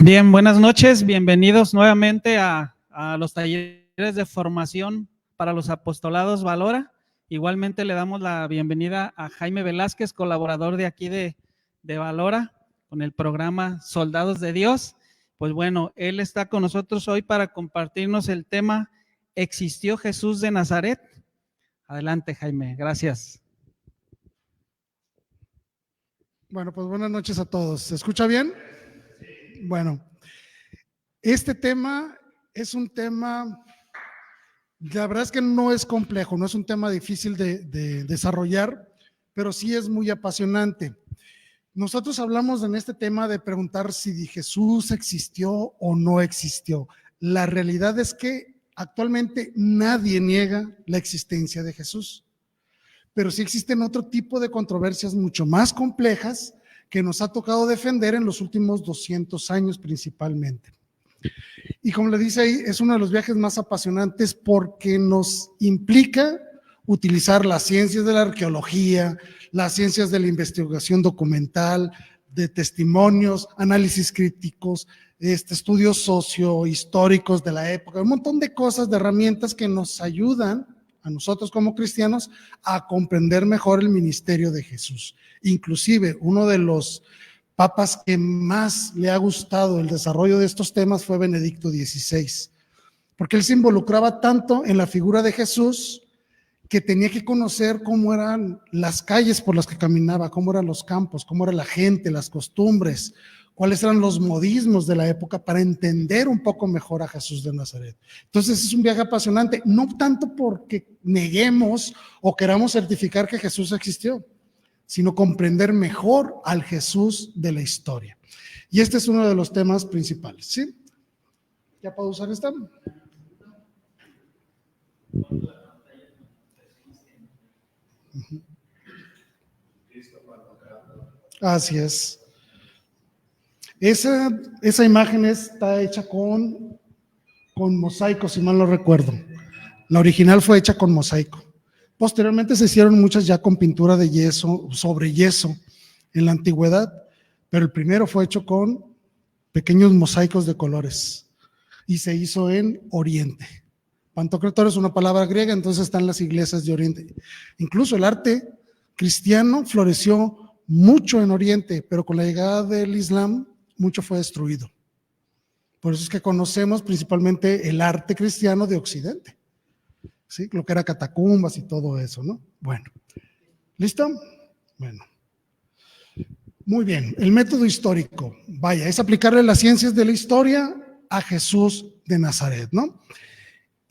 Bien, buenas noches, bienvenidos nuevamente a los talleres de formación para los apostolados Valora. Igualmente le damos la bienvenida a Jaime Velázquez, colaborador de aquí de Valora, con el programa Soldados de Dios. Pues bueno, él está con nosotros hoy para compartirnos el tema ¿Existió Jesús de Nazaret? Adelante, Jaime, gracias. Bueno, pues buenas noches a todos. ¿Se escucha bien? Bueno, este tema es un tema, la verdad es que no es complejo, no es un tema difícil de desarrollar, pero sí es muy apasionante. Nosotros hablamos en este tema de preguntar si Jesús existió o no existió. La realidad es que actualmente nadie niega la existencia de Jesús, pero sí existen otro tipo de controversias mucho más complejas que nos ha tocado defender en los últimos 200 años principalmente. Y como le dice ahí, es uno de los viajes más apasionantes porque nos implica utilizar las ciencias de la arqueología, las ciencias de la investigación documental, de testimonios, análisis críticos, estudios sociohistóricos de la época, un montón de cosas, de herramientas que nos ayudan a nosotros como cristianos a comprender mejor el ministerio de Jesús. Inclusive uno de los papas que más le ha gustado el desarrollo de estos temas fue Benedicto XVI, porque él se involucraba tanto en la figura de Jesús que tenía que conocer cómo eran las calles por las que caminaba, cómo eran los campos, cómo era la gente, las costumbres, cuáles eran los modismos de la época para entender un poco mejor a Jesús de Nazaret. Entonces es un viaje apasionante, no tanto porque neguemos o queramos certificar que Jesús existió, sino comprender mejor al Jesús de la historia. Y este es uno de los temas principales, ¿sí? ¿Ya puedo usar esta? Así es. Esa imagen está hecha con mosaico, si mal no recuerdo. La original fue hecha con mosaico. Posteriormente se hicieron muchas ya con pintura de yeso, sobre yeso en la antigüedad, pero el primero fue hecho con pequeños mosaicos de colores y se hizo en Oriente. Pantocrator es una palabra griega, entonces están las iglesias de Oriente. Incluso el arte cristiano floreció mucho en Oriente, pero con la llegada del Islam mucho fue destruido. Por eso es que conocemos principalmente el arte cristiano de Occidente, ¿sí? Lo que era catacumbas y todo eso, ¿no? Bueno, ¿listo? Bueno, muy bien. El método histórico, vaya, es aplicarle las ciencias de la historia a Jesús de Nazaret, ¿no?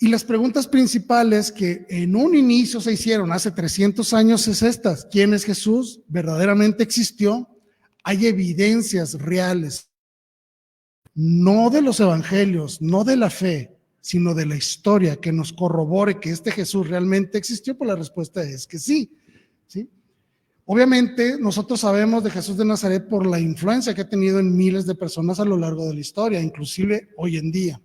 Y las preguntas principales que en un inicio se hicieron hace 300 años es estas: ¿quién es Jesús? ¿Verdaderamente existió? Hay evidencias reales, no de los evangelios, no de la fe, sino de la historia que nos corrobore que este Jesús realmente existió. Pues la respuesta es que sí, ¿sí? Obviamente nosotros sabemos de Jesús de Nazaret por la influencia que ha tenido en miles de personas a lo largo de la historia, inclusive hoy en día.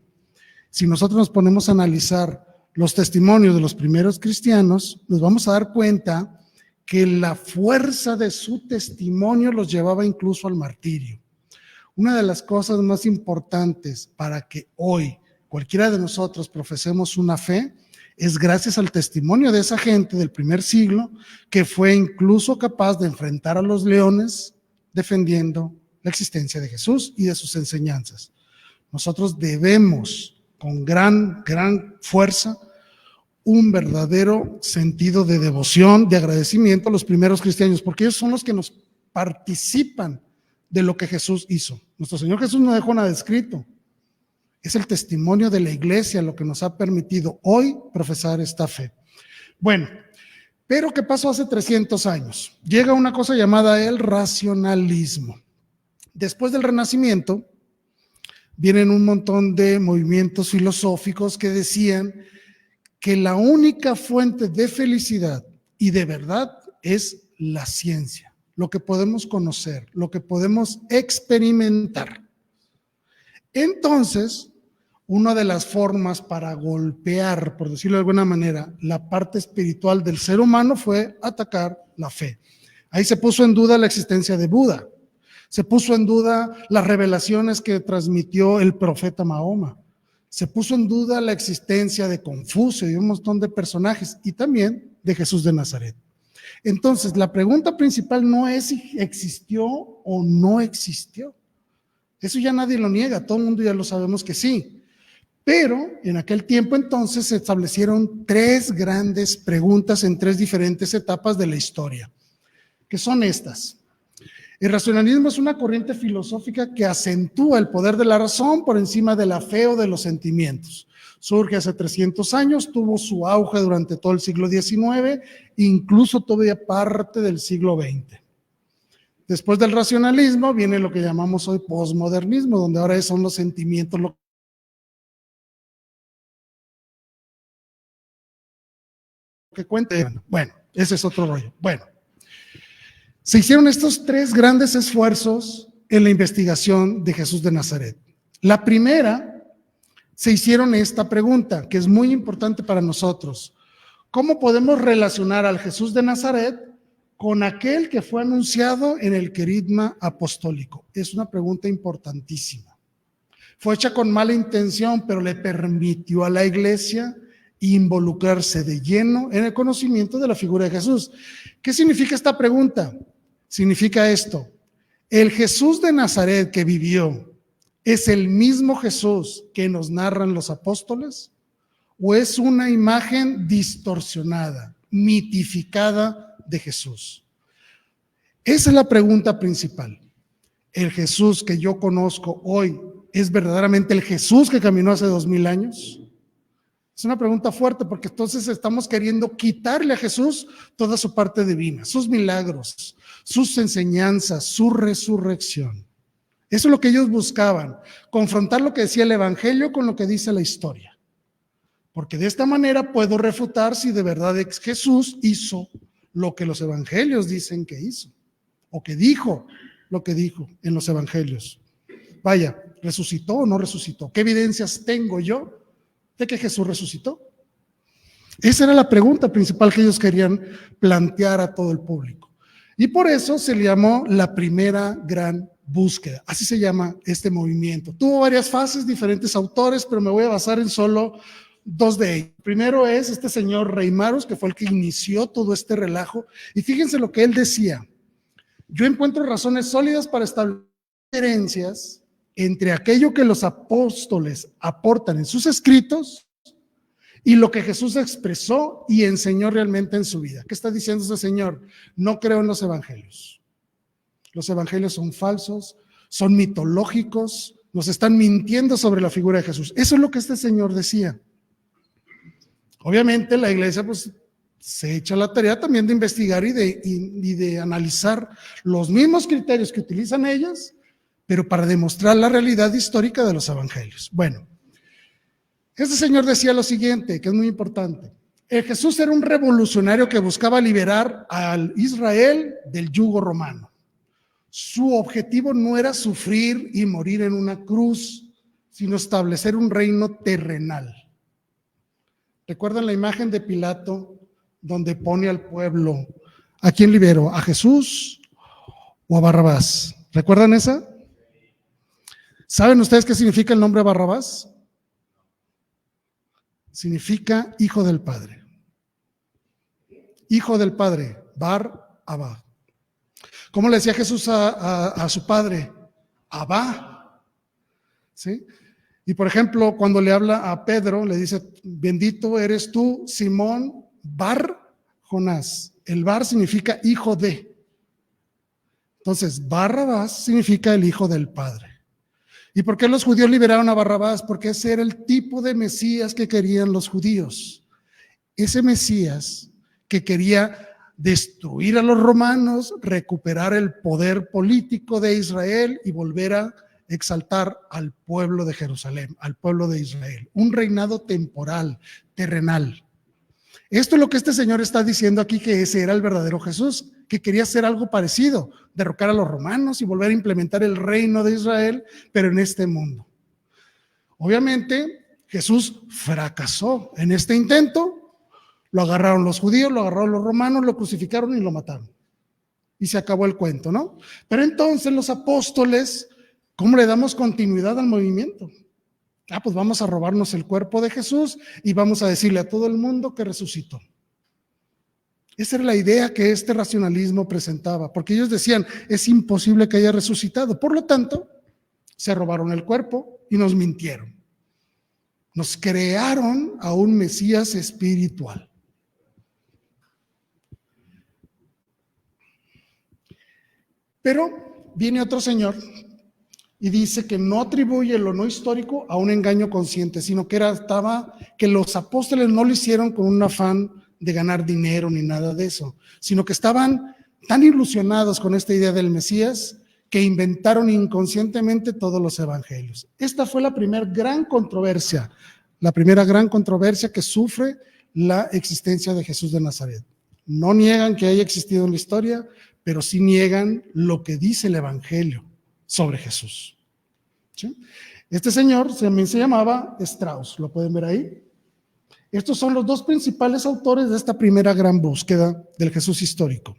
Si nosotros nos ponemos a analizar los testimonios de los primeros cristianos, nos vamos a dar cuenta que la fuerza de su testimonio los llevaba incluso al martirio. Una de las cosas más importantes para que hoy cualquiera de nosotros profesemos una fe es gracias al testimonio de esa gente del primer siglo que fue incluso capaz de enfrentar a los leones defendiendo la existencia de Jesús y de sus enseñanzas. Nosotros debemos con gran fuerza un verdadero sentido de devoción, de agradecimiento a los primeros cristianos, porque ellos son los que nos participan de lo que Jesús hizo. Nuestro Señor Jesús no dejó nada escrito. Es el testimonio de la iglesia lo que nos ha permitido hoy profesar esta fe. Bueno, pero ¿qué pasó hace 300 años? Llega una cosa llamada el racionalismo. Después del Renacimiento, vienen un montón de movimientos filosóficos que decían que la única fuente de felicidad y de verdad es la ciencia, lo que podemos conocer, lo que podemos experimentar. Entonces, una de las formas para golpear, por decirlo de alguna manera, la parte espiritual del ser humano fue atacar la fe. Ahí se puso en duda la existencia de Buda, se puso en duda las revelaciones que transmitió el profeta Mahoma, se puso en duda la existencia de Confucio y un montón de personajes, y también de Jesús de Nazaret. Entonces, la pregunta principal no es si existió o no existió. Eso ya nadie lo niega, todo el mundo ya lo sabemos que sí. Pero en aquel tiempo entonces se establecieron tres grandes preguntas en tres diferentes etapas de la historia, que son estas. El racionalismo es una corriente filosófica que acentúa el poder de la razón por encima de la fe o de los sentimientos. Surge hace 300 años, tuvo su auge durante todo el siglo XIX, incluso todavía parte del siglo XX. Después del racionalismo viene lo que llamamos hoy posmodernismo, donde ahora son los sentimientos lo que cuenten. Bueno, ese es otro rollo. Bueno, se hicieron estos tres grandes esfuerzos en la investigación de Jesús de Nazaret. La primera, se hicieron esta pregunta, que es muy importante para nosotros. ¿Cómo podemos relacionar al Jesús de Nazaret con aquel que fue anunciado en el querigma apostólico? Es una pregunta importantísima. Fue hecha con mala intención, pero le permitió a la iglesia involucrarse de lleno en el conocimiento de la figura de Jesús. ¿Qué significa esta pregunta? Significa esto: el Jesús de Nazaret que vivió, ¿es el mismo Jesús que nos narran los apóstoles? ¿O es una imagen distorsionada, mitificada de Jesús? Esa es la pregunta principal. ¿El Jesús que yo conozco hoy es verdaderamente el Jesús que caminó hace 2000 años? Es una pregunta fuerte, porque entonces estamos queriendo quitarle a Jesús toda su parte divina, sus milagros, sus enseñanzas, su resurrección. Eso es lo que ellos buscaban, confrontar lo que decía el Evangelio con lo que dice la historia. Porque de esta manera puedo refutar si de verdad Jesús hizo lo que los Evangelios dicen que hizo, o que dijo lo que dijo en los Evangelios. Vaya, ¿resucitó o no resucitó? ¿Qué evidencias tengo yo de que Jesús resucitó? Esa era la pregunta principal que ellos querían plantear a todo el público. Y por eso se le llamó la primera gran búsqueda. Así se llama este movimiento. Tuvo varias fases, diferentes autores, pero me voy a basar en solo dos de ellos. Primero es este señor Reimarus, que fue el que inició todo este relajo. Y fíjense lo que él decía: yo encuentro razones sólidas para establecer diferencias entre aquello que los apóstoles aportan en sus escritos y lo que Jesús expresó y enseñó realmente en su vida. ¿Qué está diciendo ese señor? No creo en los evangelios. Los evangelios son falsos, son mitológicos, nos están mintiendo sobre la figura de Jesús. Eso es lo que este señor decía. Obviamente la iglesia pues se echa la tarea también de investigar y de analizar los mismos criterios que utilizan ellas, pero para demostrar la realidad histórica de los evangelios. Bueno, este señor decía lo siguiente, que es muy importante: el Jesús era un revolucionario que buscaba liberar al Israel del yugo romano. Su objetivo no era sufrir y morir en una cruz, sino establecer un reino terrenal. ¿Recuerdan la imagen de Pilato donde pone al pueblo? ¿A quién liberó? ¿A Jesús o a Barrabás? ¿Recuerdan esa? ¿Saben ustedes qué significa el nombre Barrabás? Significa hijo del Padre. Hijo del Padre, Bar-Abá. ¿Cómo le decía Jesús a su padre? Abba. ¿Sí? Y por ejemplo, cuando le habla a Pedro, le dice: bendito eres tú, Simón Bar-Jonás. El Bar significa hijo de. Entonces, Barrabás significa el hijo del Padre. ¿Y por qué los judíos liberaron a Barrabás? Porque ese era el tipo de Mesías que querían los judíos. Ese Mesías que quería destruir a los romanos, recuperar el poder político de Israel y volver a exaltar al pueblo de Jerusalén, al pueblo de Israel. Un reinado temporal, terrenal. Esto es lo que este señor está diciendo aquí, que ese era el verdadero Jesús, que quería hacer algo parecido, derrocar a los romanos y volver a implementar el reino de Israel, pero en este mundo. Obviamente, Jesús fracasó en este intento, lo agarraron los judíos, lo agarraron los romanos, lo crucificaron y lo mataron. Y se acabó el cuento, ¿no? Pero entonces los apóstoles, ¿cómo le damos continuidad al movimiento? Pues vamos a robarnos el cuerpo de Jesús y vamos a decirle a todo el mundo que resucitó. Esa era la idea que este racionalismo presentaba, porque ellos decían, es imposible que haya resucitado. Por lo tanto, se robaron el cuerpo y nos mintieron. Nos crearon a un Mesías espiritual. Pero viene otro señor y dice que no atribuye lo no histórico a un engaño consciente, sino que que los apóstoles no lo hicieron con un afán de ganar dinero ni nada de eso, sino que estaban tan ilusionados con esta idea del Mesías que inventaron inconscientemente todos los evangelios. Esta fue la primera gran controversia que sufre la existencia de Jesús de Nazaret. No niegan que haya existido en la historia, pero sí niegan lo que dice el evangelio sobre Jesús. ¿Sí? Este señor también se llamaba Strauss, ¿lo pueden ver ahí? Estos son los dos principales autores de esta primera gran búsqueda del Jesús histórico.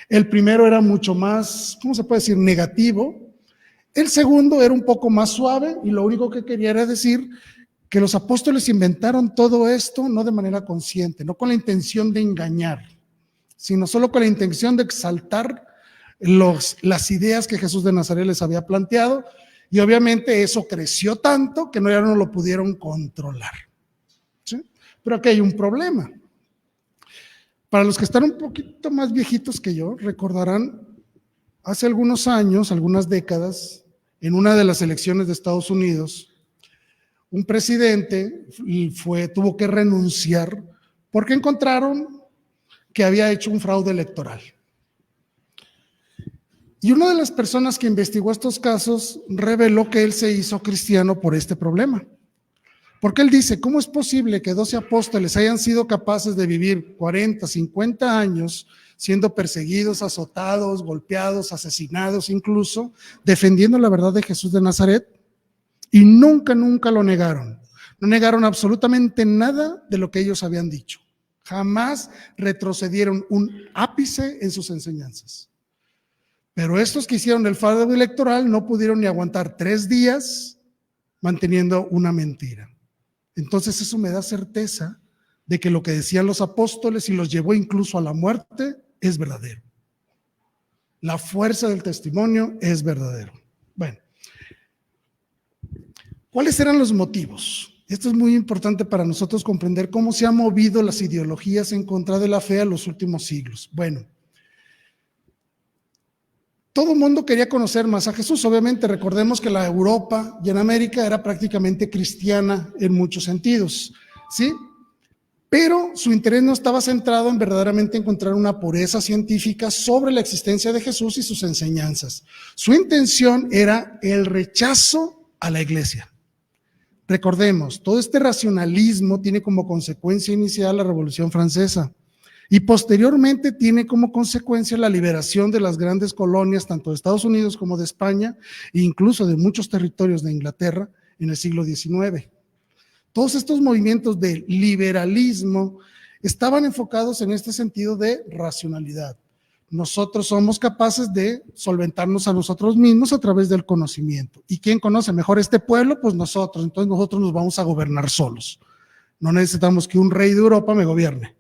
El primero era mucho más, ¿cómo se puede decir?, negativo. El segundo era un poco más suave y lo único que quería era decir que los apóstoles inventaron todo esto no de manera consciente, no con la intención de engañar, sino solo con la intención de exaltar las ideas que Jesús de Nazaret les había planteado, y obviamente eso creció tanto que ya no lo pudieron controlar. ¿Sí? Pero aquí hay un problema. Para los que están un poquito más viejitos que yo, recordarán hace algunos años, algunas décadas, en una de las elecciones de Estados Unidos, un presidente tuvo que renunciar porque encontraron que había hecho un fraude electoral. Y una de las personas que investigó estos casos reveló que él se hizo cristiano por este problema. Porque él dice, ¿cómo es posible que 12 apóstoles hayan sido capaces de vivir 40, 50 años siendo perseguidos, azotados, golpeados, asesinados incluso, defendiendo la verdad de Jesús de Nazaret? Y nunca lo negaron. No negaron absolutamente nada de lo que ellos habían dicho. Jamás retrocedieron un ápice en sus enseñanzas. Pero estos que hicieron el fraude electoral no pudieron ni aguantar 3 días manteniendo una mentira. Entonces eso me da certeza de que lo que decían los apóstoles y los llevó incluso a la muerte es verdadero. La fuerza del testimonio es verdadero. Bueno, ¿cuáles eran los motivos? Esto es muy importante para nosotros comprender cómo se han movido las ideologías en contra de la fe a los últimos siglos. Bueno, todo el mundo quería conocer más a Jesús. Obviamente, recordemos que la Europa y en América era prácticamente cristiana en muchos sentidos, ¿sí? Pero su interés no estaba centrado en verdaderamente encontrar una pureza científica sobre la existencia de Jesús y sus enseñanzas. Su intención era el rechazo a la iglesia. Recordemos, todo este racionalismo tiene como consecuencia inicial la Revolución Francesa y posteriormente tiene como consecuencia la liberación de las grandes colonias, tanto de Estados Unidos como de España, e incluso de muchos territorios de Inglaterra en el siglo XIX. Todos estos movimientos de liberalismo estaban enfocados en este sentido de racionalidad. Nosotros somos capaces de solventarnos a nosotros mismos a través del conocimiento. ¿Y quién conoce mejor este pueblo? Pues nosotros. Entonces nosotros nos vamos a gobernar solos. No necesitamos que un rey de Europa me gobierne.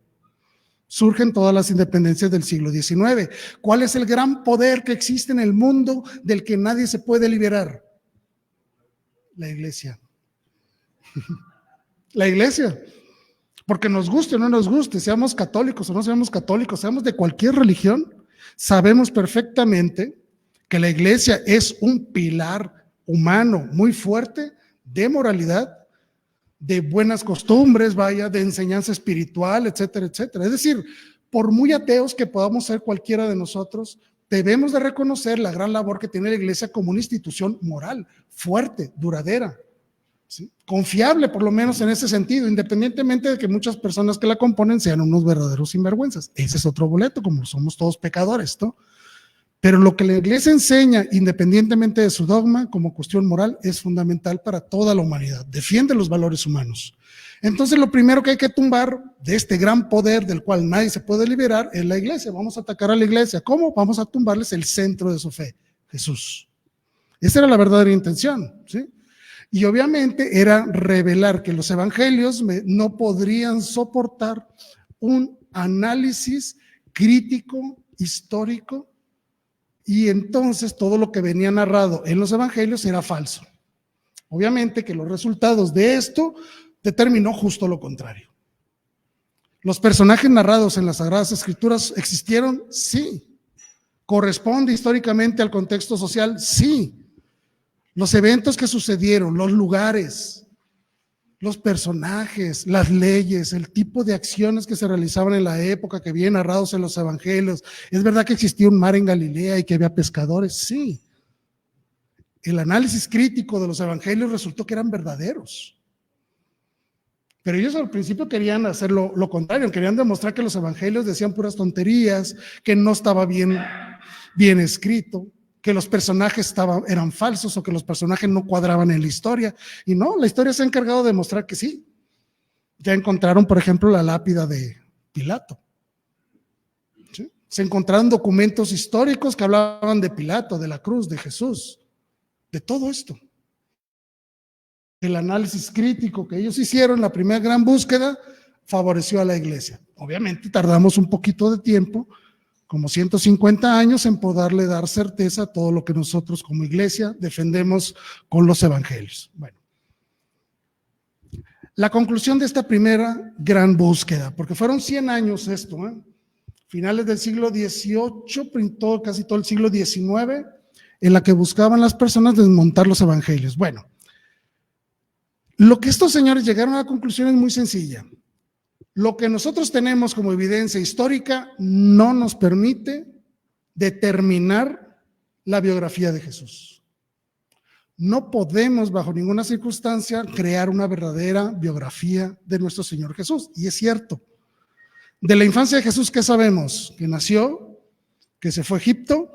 Surgen todas las independencias del siglo XIX. ¿Cuál es el gran poder que existe en el mundo del que nadie se puede liberar? La iglesia. La iglesia. Porque nos guste o no nos guste, seamos católicos o no seamos católicos, seamos de cualquier religión, sabemos perfectamente que la iglesia es un pilar humano muy fuerte de moralidad, de buenas costumbres, de enseñanza espiritual, etcétera, etcétera. Es decir, por muy ateos que podamos ser cualquiera de nosotros, debemos de reconocer la gran labor que tiene la iglesia como una institución moral, fuerte, duradera, ¿sí? Confiable por lo menos en ese sentido, independientemente de que muchas personas que la componen sean unos verdaderos sinvergüenzas. Ese es otro boleto, como somos todos pecadores, ¿no? Pero lo que la iglesia enseña, independientemente de su dogma, como cuestión moral, es fundamental para toda la humanidad. Defiende los valores humanos. Entonces, lo primero que hay que tumbar de este gran poder del cual nadie se puede liberar es la iglesia. Vamos a atacar a la iglesia. ¿Cómo? Vamos a tumbarles el centro de su fe, Jesús. Esa era la verdadera intención, ¿sí? Y obviamente era revelar que los evangelios no podrían soportar un análisis crítico, histórico, y entonces todo lo que venía narrado en los evangelios era falso. Obviamente que los resultados de esto determinó justo lo contrario. ¿Los personajes narrados en las Sagradas Escrituras existieron? Sí. ¿Corresponde históricamente al contexto social? Sí. Los eventos que sucedieron, los lugares, los personajes, las leyes, el tipo de acciones que se realizaban en la época que vienen narrados en los evangelios. ¿Es verdad que existía un mar en Galilea y que había pescadores? Sí. El análisis crítico de los evangelios resultó que eran verdaderos. Pero ellos al principio querían hacer lo contrario, querían demostrar que los evangelios decían puras tonterías, que no estaba bien escrito, que los personajes eran falsos o que los personajes no cuadraban en la historia. Y no, la historia se ha encargado de demostrar que sí. Ya encontraron, por ejemplo, la lápida de Pilato. ¿Sí? Se encontraron documentos históricos que hablaban de Pilato, de la cruz, de Jesús, de todo esto. El análisis crítico que ellos hicieron, la primera gran búsqueda, favoreció a la iglesia. Obviamente tardamos un poquito de tiempo, como 150 años, en poderle dar certeza a todo lo que nosotros como iglesia defendemos con los evangelios. Bueno, la conclusión de esta primera gran búsqueda, porque fueron 100 años esto, finales del siglo XVIII, casi todo el siglo XIX, en la que buscaban las personas desmontar los evangelios. Bueno, lo que estos señores llegaron a la conclusión es muy sencilla. Lo que nosotros tenemos como evidencia histórica no nos permite determinar la biografía de Jesús. No podemos bajo ninguna circunstancia crear una verdadera biografía de nuestro Señor Jesús. Y es cierto. De la infancia de Jesús, ¿qué sabemos? Que nació, que se fue a Egipto,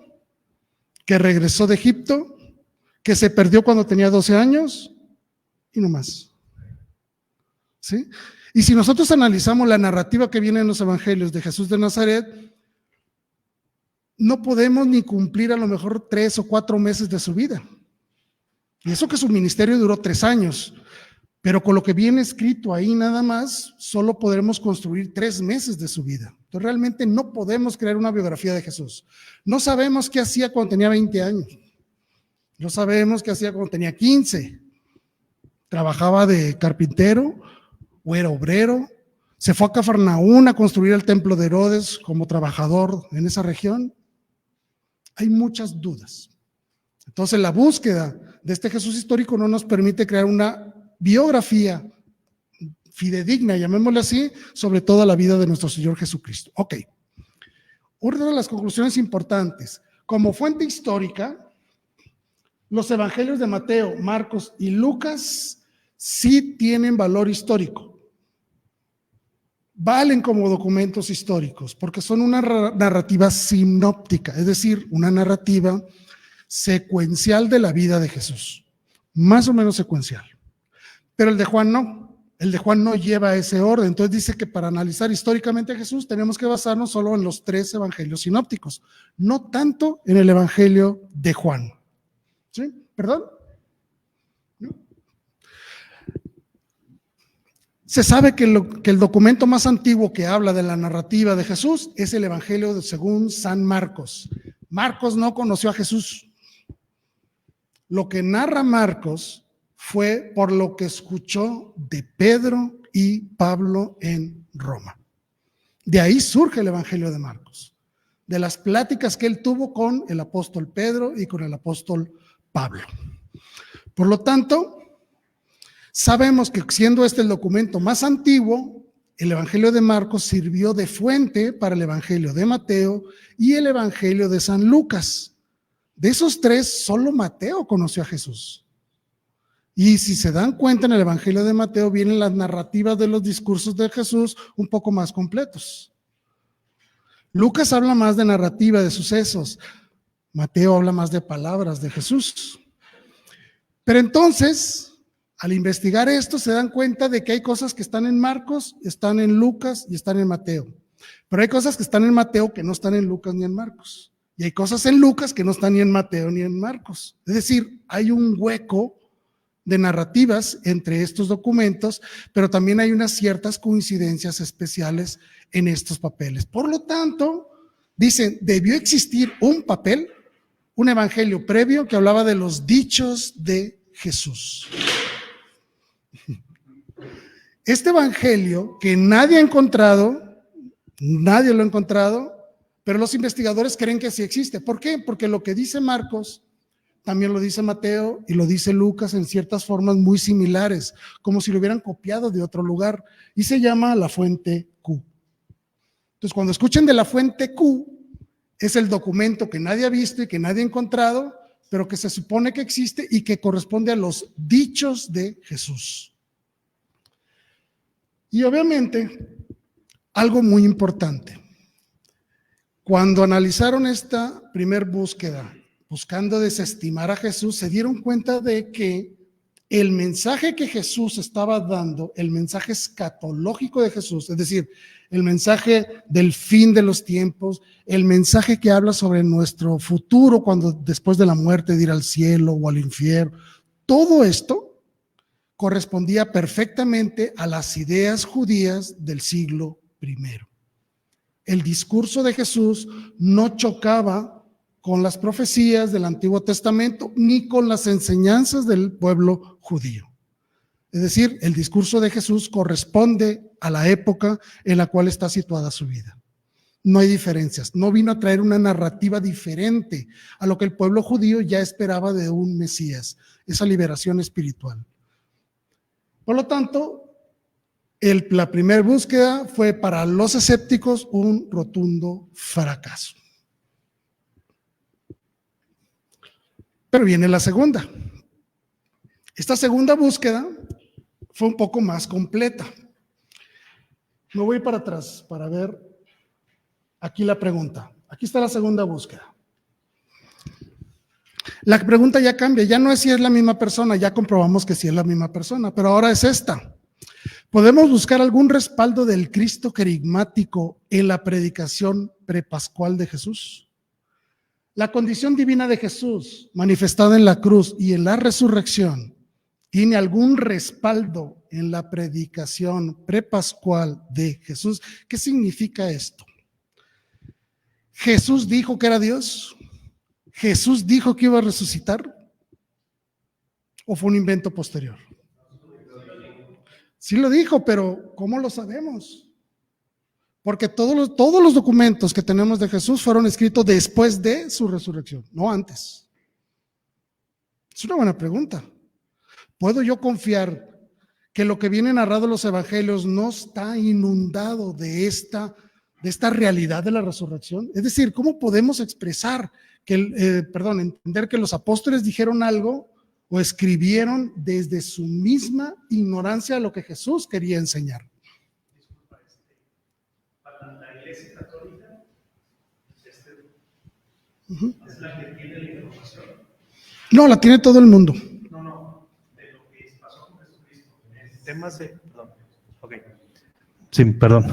que regresó de Egipto, que se perdió cuando tenía 12 años y no más. ¿Sí? Y si nosotros analizamos la narrativa que viene en los evangelios de Jesús de Nazaret, no podemos ni cumplir a lo mejor 3 o 4 meses de su vida. Y eso que su ministerio duró 3 años, pero con lo que viene escrito ahí nada más, solo podremos construir 3 meses de su vida. Entonces realmente no podemos crear una biografía de Jesús. No sabemos qué hacía cuando tenía 20 años. No sabemos qué hacía cuando tenía 15. Trabajaba de carpintero o era obrero, se fue a Cafarnaún a construir el templo de Herodes como trabajador en esa región. Hay muchas dudas. Entonces la búsqueda de este Jesús histórico no nos permite crear una biografía fidedigna, llamémosle así, sobre toda la vida de nuestro Señor Jesucristo. Ok, una de las conclusiones importantes. Como fuente histórica, los evangelios de Mateo, Marcos y Lucas sí tienen valor histórico. Valen como documentos históricos porque son una narrativa sinóptica, es decir, una narrativa secuencial de la vida de Jesús, más o menos secuencial. Pero el de Juan no lleva ese orden. Entonces dice que para analizar históricamente a Jesús tenemos que basarnos solo en los 3 evangelios sinópticos, no tanto en el evangelio de Juan. ¿Sí? ¿Perdón? Se sabe que el documento más antiguo que habla de la narrativa de Jesús es el Evangelio según San Marcos. Marcos no conoció a Jesús. Lo que narra Marcos fue por lo que escuchó de Pedro y Pablo en Roma. De ahí surge el Evangelio de Marcos, de las pláticas que él tuvo con el apóstol Pedro y con el apóstol Pablo. Por lo tanto, sabemos que siendo este el documento más antiguo, el Evangelio de Marcos sirvió de fuente para el Evangelio de Mateo y el Evangelio de San Lucas. De esos 3, solo Mateo conoció a Jesús. Y si se dan cuenta, en el Evangelio de Mateo vienen las narrativas de los discursos de Jesús un poco más completos. Lucas habla más de narrativa, de sucesos. Mateo habla más de palabras de Jesús. Pero entonces, al investigar esto, se dan cuenta de que hay cosas que están en Marcos, están en Lucas y están en Mateo. Pero hay cosas que están en Mateo que no están en Lucas ni en Marcos. Y hay cosas en Lucas que no están ni en Mateo ni en Marcos. Es decir, hay un hueco de narrativas entre estos documentos, pero también hay unas ciertas coincidencias especiales en estos papeles. Por lo tanto, dicen, debió existir un papel, un evangelio previo que hablaba de los dichos de Jesús. Este evangelio que nadie lo ha encontrado, pero los investigadores creen que sí existe. ¿Por qué? Porque lo que dice Marcos también lo dice Mateo y lo dice Lucas en ciertas formas muy similares, como si lo hubieran copiado de otro lugar, y se llama la fuente Q. Entonces, cuando escuchen de la fuente Q, es el documento que nadie ha visto y que nadie ha encontrado, pero que se supone que existe y que corresponde a los dichos de Jesús. Y obviamente, algo muy importante, cuando analizaron esta primer búsqueda, buscando desestimar a Jesús, se dieron cuenta de que el mensaje que Jesús estaba dando, el mensaje escatológico de Jesús, es decir, el mensaje del fin de los tiempos, el mensaje que habla sobre nuestro futuro cuando después de la muerte de ir al cielo o al infierno, todo esto correspondía perfectamente a las ideas judías del siglo I. El discurso de Jesús no chocaba con las profecías del Antiguo Testamento ni con las enseñanzas del pueblo judío. Es decir, el discurso de Jesús corresponde a la época en la cual está situada su vida. No hay diferencias. No vino a traer una narrativa diferente a lo que el pueblo judío ya esperaba de un Mesías, esa liberación espiritual. Por lo tanto, la primera búsqueda fue para los escépticos un rotundo fracaso. Pero viene la segunda. Esta segunda búsqueda fue un poco más completa. Me voy para atrás para ver aquí la pregunta. Aquí está la segunda búsqueda. La pregunta ya cambia, ya no es si es la misma persona, ya comprobamos que sí es la misma persona, pero ahora es esta. ¿Podemos buscar algún respaldo del Cristo querigmático en la predicación prepascual de Jesús? La condición divina de Jesús, manifestada en la cruz y en la resurrección, ¿tiene algún respaldo en la predicación prepascual de Jesús? ¿Qué significa esto? ¿Jesús dijo que era Dios? ¿Jesús dijo que iba a resucitar? ¿O fue un invento posterior? Sí lo dijo, pero ¿cómo lo sabemos? Porque todos los documentos que tenemos de Jesús fueron escritos después de su resurrección, no antes. Es una buena pregunta. ¿Puedo yo confiar que lo que viene narrado en los evangelios no está inundado de esta realidad de la resurrección? Es decir, ¿cómo podemos expresar entender que los apóstoles dijeron algo o escribieron desde su misma ignorancia de lo que Jesús quería enseñar? Para la Iglesia Católica, ¿es la que tiene la información? No, la tiene todo el mundo. No, de lo que pasó con Jesucristo. Temas de... Perdón. Ok. Sí, perdón.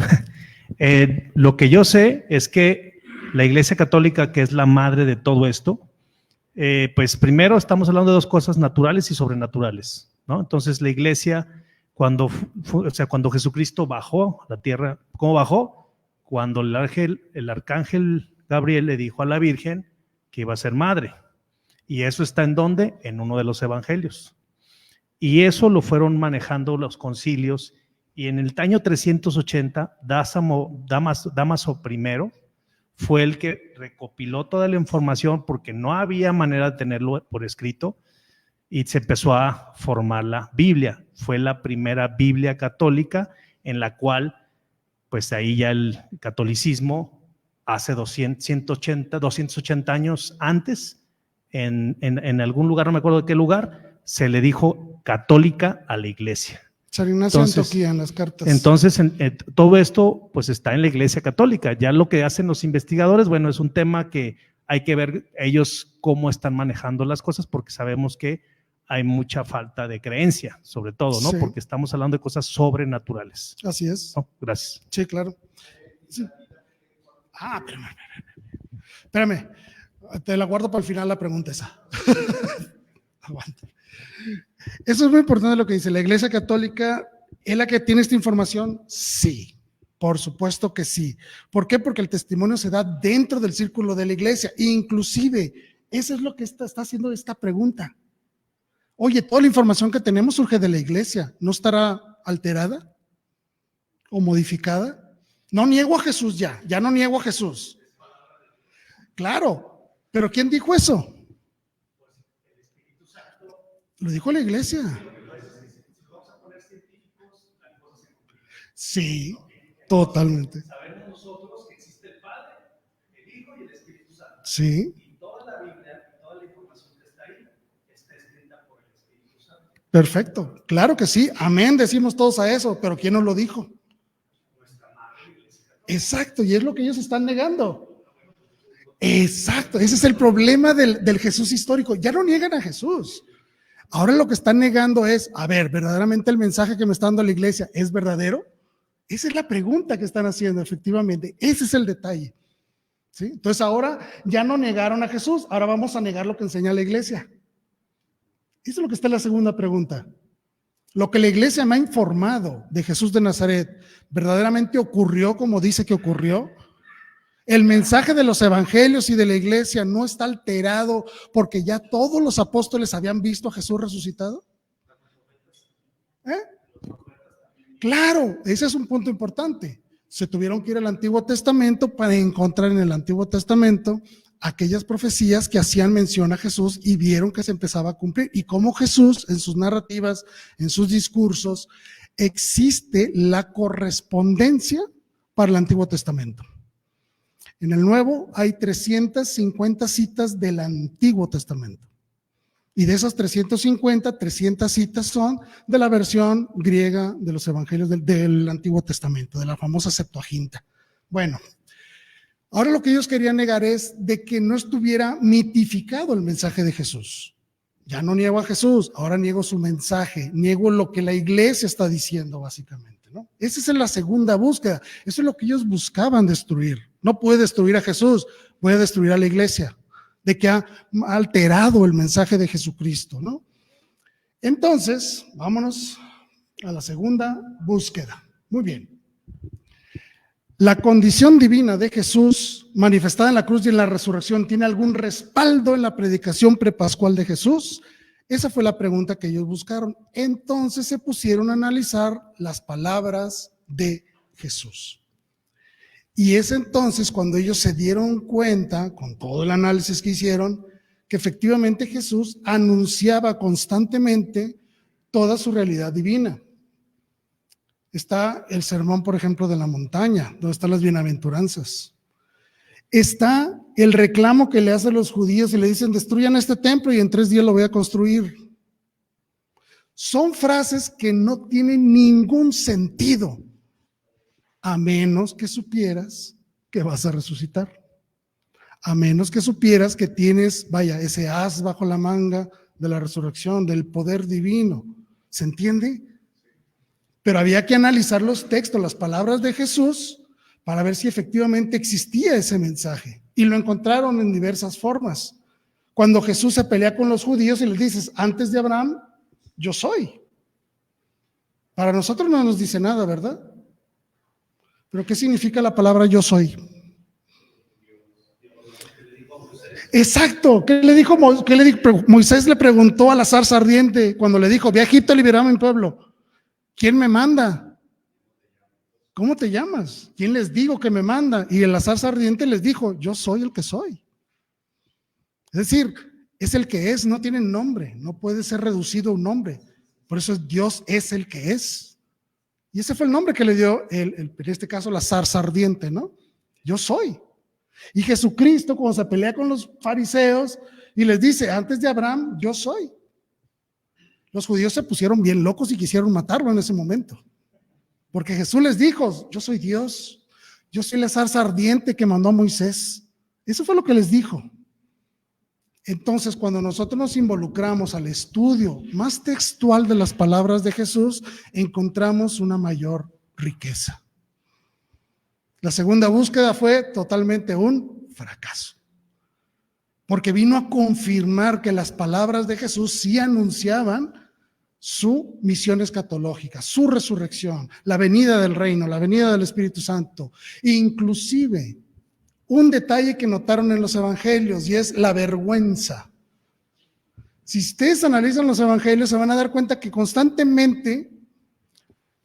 Lo que yo sé es que la Iglesia Católica, que es la madre de todo esto, pues primero estamos hablando de dos cosas, naturales y sobrenaturales, ¿no? Entonces la Iglesia, cuando Jesucristo bajó a la tierra, ¿cómo bajó? Cuando el arcángel Gabriel le dijo a la Virgen que iba a ser madre. ¿Y eso está en dónde? En uno de los evangelios. Y eso lo fueron manejando los concilios, y en el año 380, Dámaso I fue el que recopiló toda la información porque no había manera de tenerlo por escrito, y se empezó a formar la Biblia. Fue la primera Biblia católica en la cual, pues ahí ya el catolicismo hace 280 años antes, en algún lugar, no me acuerdo de qué lugar, se le dijo católica a la iglesia. San Ignacio de Antioquía en las cartas. Entonces, todo esto pues está en la Iglesia Católica. Ya lo que hacen los investigadores, bueno, es un tema que hay que ver ellos cómo están manejando las cosas, porque sabemos que hay mucha falta de creencia, sobre todo, ¿no? Sí. Porque estamos hablando de cosas sobrenaturales. Así es. ¿No? Gracias. Sí, claro. Sí. Espérame. Te la guardo para el final la pregunta esa. Aguanta. Eso es muy importante lo que dice. ¿La Iglesia Católica es la que tiene esta información? Sí, por supuesto que sí. ¿Por qué? Porque el testimonio se da dentro del círculo de la Iglesia. Inclusive, eso es lo que está haciendo esta pregunta. Oye, toda la información que tenemos surge de la Iglesia. ¿No estará alterada o modificada? No niego a Jesús ya no niego a Jesús. Claro, pero ¿quién dijo eso? Lo dijo la Iglesia. Sí, totalmente. Sabemos nosotros que existe el Padre, el Hijo y el Espíritu Santo. Sí. Y toda la Biblia, toda la información que está ahí, está escrita por el Espíritu Santo. Perfecto, claro que sí, amén, decimos todos a eso, pero ¿quién nos lo dijo? Exacto, y es lo que ellos están negando. Exacto, ese es el problema del Jesús histórico, ya no niegan a Jesús. Ahora lo que están negando es, a ver, ¿verdaderamente el mensaje que me está dando la Iglesia es verdadero? Esa es la pregunta que están haciendo, efectivamente, ese es el detalle. ¿Sí? Entonces ahora ya no negaron a Jesús, ahora vamos a negar lo que enseña la Iglesia. Eso es lo que está en la segunda pregunta. Lo que la Iglesia me ha informado de Jesús de Nazaret, ¿verdaderamente ocurrió como dice que ocurrió? El mensaje de los evangelios y de la Iglesia no está alterado porque ya todos los apóstoles habían visto a Jesús resucitado. Claro, ese es un punto importante. Se tuvieron que ir al Antiguo Testamento para encontrar en el Antiguo Testamento aquellas profecías que hacían mención a Jesús y vieron que se empezaba a cumplir. Y cómo Jesús, en sus narrativas, en sus discursos, existe la correspondencia para el Antiguo Testamento. En el Nuevo hay 350 citas del Antiguo Testamento. Y de esas 350, 300 citas son de la versión griega de los evangelios del Antiguo Testamento, de la famosa Septuaginta. Bueno, ahora lo que ellos querían negar es de que no estuviera mitificado el mensaje de Jesús. Ya no niego a Jesús, ahora niego su mensaje, niego lo que la Iglesia está diciendo básicamente, ¿no? Esa es la segunda búsqueda, eso es lo que ellos buscaban destruir. No puede destruir a Jesús, puede destruir a la Iglesia, de que ha alterado el mensaje de Jesucristo, ¿no? Entonces, vámonos a la segunda búsqueda. Muy bien. ¿La condición divina de Jesús manifestada en la cruz y en la resurrección tiene algún respaldo en la predicación prepascual de Jesús? Esa fue la pregunta que ellos buscaron. Entonces se pusieron a analizar las palabras de Jesús. Y es entonces cuando ellos se dieron cuenta, con todo el análisis que hicieron, que efectivamente Jesús anunciaba constantemente toda su realidad divina. Está el sermón, por ejemplo, de la montaña, donde están las bienaventuranzas. Está el reclamo que le hacen los judíos y le dicen, destruyan este templo y en 3 días lo voy a construir. Son frases que no tienen ningún sentido, a menos que supieras que vas a resucitar. A menos que supieras que tienes, ese as bajo la manga de la resurrección, del poder divino. ¿Se entiende? Pero había que analizar los textos, las palabras de Jesús, para ver si efectivamente existía ese mensaje. Y lo encontraron en diversas formas. Cuando Jesús se pelea con los judíos y les dice, antes de Abraham, yo soy. Para nosotros no nos dice nada, ¿verdad? Pero ¿qué significa la palabra yo soy? Exacto. ¿Qué le dijo Moisés? Le preguntó a la zarza ardiente cuando le dijo, ve a Egipto a liberar a mi pueblo. ¿Quién me manda? ¿Cómo te llamas? ¿Quién les digo que me manda? Y la zarza ardiente les dijo, yo soy el que soy. Es decir, es el que es, no tiene nombre, no puede ser reducido a un nombre. Por eso Dios es el que es. Y ese fue el nombre que le dio, en este caso, la zarza ardiente, ¿no? Yo soy. Y Jesucristo, cuando se pelea con los fariseos y les dice, antes de Abraham, yo soy. Los judíos se pusieron bien locos y quisieron matarlo en ese momento. Porque Jesús les dijo, yo soy Dios. Yo soy la zarza ardiente que mandó a Moisés. Eso fue lo que les dijo. Entonces, cuando nosotros nos involucramos al estudio más textual de las palabras de Jesús, encontramos una mayor riqueza. La segunda búsqueda fue totalmente un fracaso, porque vino a confirmar que las palabras de Jesús sí anunciaban su misión escatológica, su resurrección, la venida del reino, la venida del Espíritu Santo, inclusive un detalle que notaron en los evangelios, y es la vergüenza. Si ustedes analizan los evangelios, se van a dar cuenta que constantemente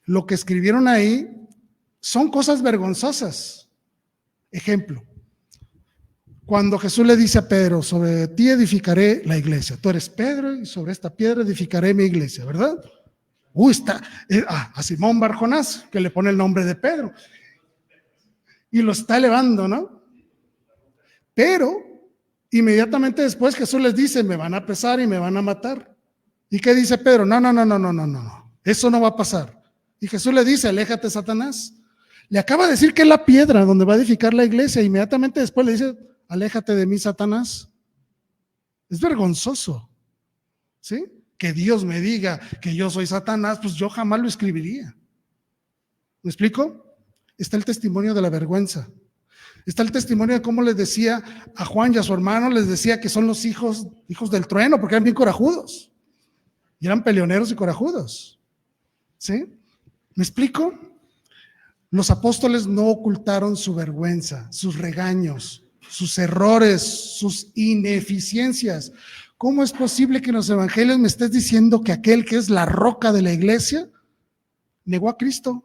lo que escribieron ahí son cosas vergonzosas. Ejemplo, cuando Jesús le dice a Pedro, sobre ti edificaré la iglesia. Tú eres Pedro y sobre esta piedra edificaré mi iglesia, ¿verdad? Está a Simón Bar Jonás, que le pone el nombre de Pedro. Y lo está elevando, ¿no? Pero inmediatamente después Jesús les dice, me van a pesar y me van a matar. ¿Y qué dice Pedro? No, eso no va a pasar. Y Jesús le dice, aléjate, Satanás. Le acaba de decir que es la piedra donde va a edificar la iglesia. Inmediatamente después le dice, aléjate de mí, Satanás. Es vergonzoso, ¿sí? Que Dios me diga que yo soy Satanás, pues yo jamás lo escribiría. ¿Me explico? Está el testimonio de la vergüenza. Está el testimonio de cómo les decía a Juan y a su hermano, les decía que son los hijos del trueno, porque eran bien corajudos. Y eran peleoneros y corajudos. ¿Sí? ¿Me explico? Los apóstoles no ocultaron su vergüenza, sus regaños, sus errores, sus ineficiencias. ¿Cómo es posible que en los evangelios me estés diciendo que aquel que es la roca de la iglesia negó a Cristo?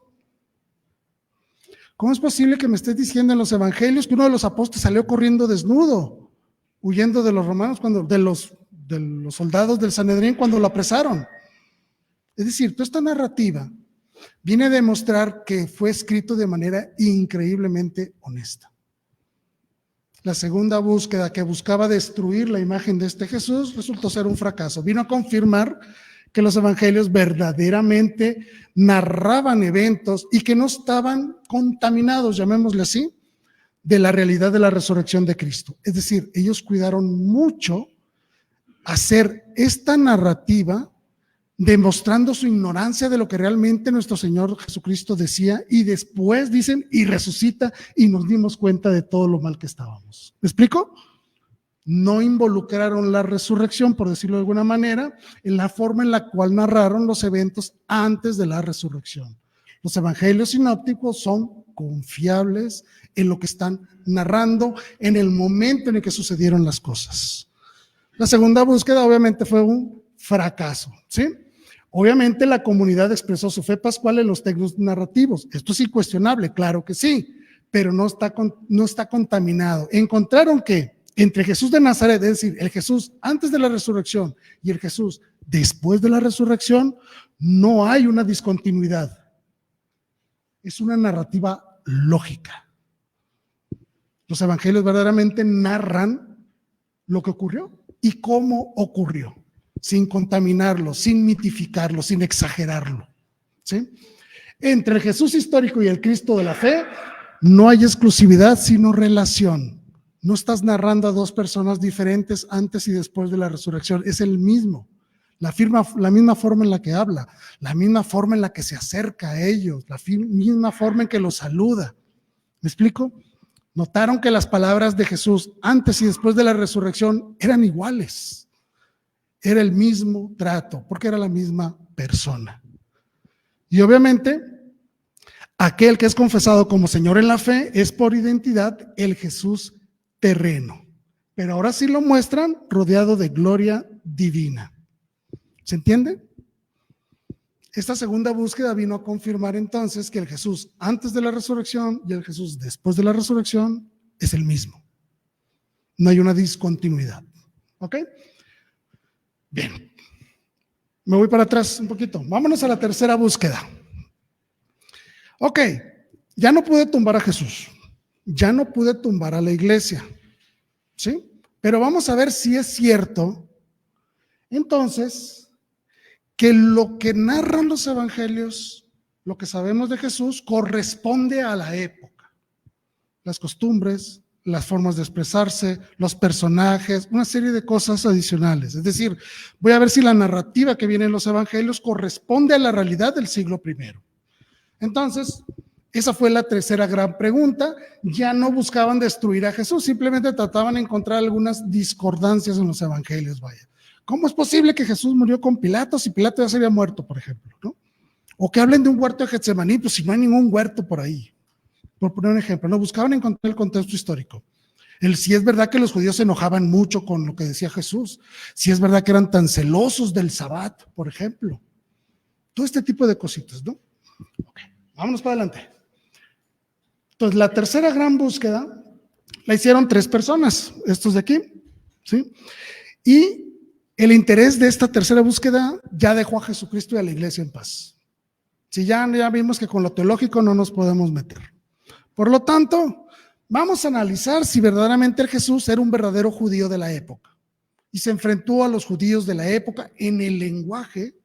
¿Cómo es posible que me estés diciendo en los evangelios que uno de los apóstoles salió corriendo desnudo, huyendo de los romanos, de los soldados del Sanedrín cuando lo apresaron? Es decir, toda esta narrativa viene a demostrar que fue escrito de manera increíblemente honesta. La segunda búsqueda, que buscaba destruir la imagen de este Jesús, resultó ser un fracaso. Vino a confirmar que los evangelios verdaderamente narraban eventos y que no estaban contaminados, llamémosle así, de la realidad de la resurrección de Cristo. Es decir, ellos cuidaron mucho hacer esta narrativa demostrando su ignorancia de lo que realmente nuestro Señor Jesucristo decía, y después dicen, y resucita, y nos dimos cuenta de todo lo mal que estábamos. ¿Me explico? No involucraron la resurrección, por decirlo de alguna manera, en la forma en la cual narraron los eventos antes de la resurrección. Los evangelios sinópticos son confiables en lo que están narrando en el momento en el que sucedieron las cosas. La segunda búsqueda obviamente fue un fracaso, ¿sí? Obviamente la comunidad expresó su fe pascual en los textos narrativos. Esto es incuestionable, claro que sí, pero no está contaminado. Encontraron que entre Jesús de Nazaret, es decir, el Jesús antes de la resurrección y el Jesús después de la resurrección, no hay una discontinuidad. Es una narrativa lógica. Los evangelios verdaderamente narran lo que ocurrió y cómo ocurrió, sin contaminarlo, sin mitificarlo, sin exagerarlo, ¿sí? Entre el Jesús histórico y el Cristo de la fe no hay exclusividad, sino relación. No estás narrando a dos personas diferentes antes y después de la resurrección, es el mismo. La misma forma en la que habla, la misma forma en la que se acerca a ellos, la misma forma en que los saluda. ¿Me explico? Notaron que las palabras de Jesús antes y después de la resurrección eran iguales. Era el mismo trato, porque era la misma persona. Y obviamente, aquel que es confesado como Señor en la fe es por identidad el Jesús terreno. Pero ahora sí lo muestran rodeado de gloria divina. ¿Se entiende? Esta segunda búsqueda vino a confirmar entonces que el Jesús antes de la resurrección y el Jesús después de la resurrección es el mismo. No hay una discontinuidad. ¿Ok? Bien. Me voy para atrás un poquito. Vámonos a la tercera búsqueda. Ok, ya no pude tumbar a Jesús. Ya no pude tumbar a la iglesia. ¿Sí? Pero vamos a ver si es cierto, entonces, que lo que narran los evangelios, lo que sabemos de Jesús, corresponde a la época. Las costumbres, las formas de expresarse, los personajes, una serie de cosas adicionales. Es decir, voy a ver si la narrativa que viene en los evangelios corresponde a la realidad del siglo I. Entonces, esa fue la tercera gran pregunta. Ya no buscaban destruir a Jesús, simplemente trataban de encontrar algunas discordancias en los evangelios, vaya. ¿Cómo es posible que Jesús murió con Pilato si Pilato ya se había muerto, por ejemplo, ¿no? O que hablen de un huerto de Getsemaní, pues si no hay ningún huerto por ahí. Por poner un ejemplo, no buscaban encontrar el contexto histórico. Si es verdad que los judíos se enojaban mucho con lo que decía Jesús, si es verdad que eran tan celosos del Sabbat, por ejemplo. Todo este tipo de cositas, ¿no? Okay, vámonos para adelante. Entonces, la tercera gran búsqueda la hicieron 3 personas, estos de aquí, ¿sí? Y el interés de esta tercera búsqueda ya dejó a Jesucristo y a la iglesia en paz. Si ya vimos que con lo teológico no nos podemos meter. Por lo tanto, vamos a analizar si verdaderamente el Jesús era un verdadero judío de la época y se enfrentó a los judíos de la época en el lenguaje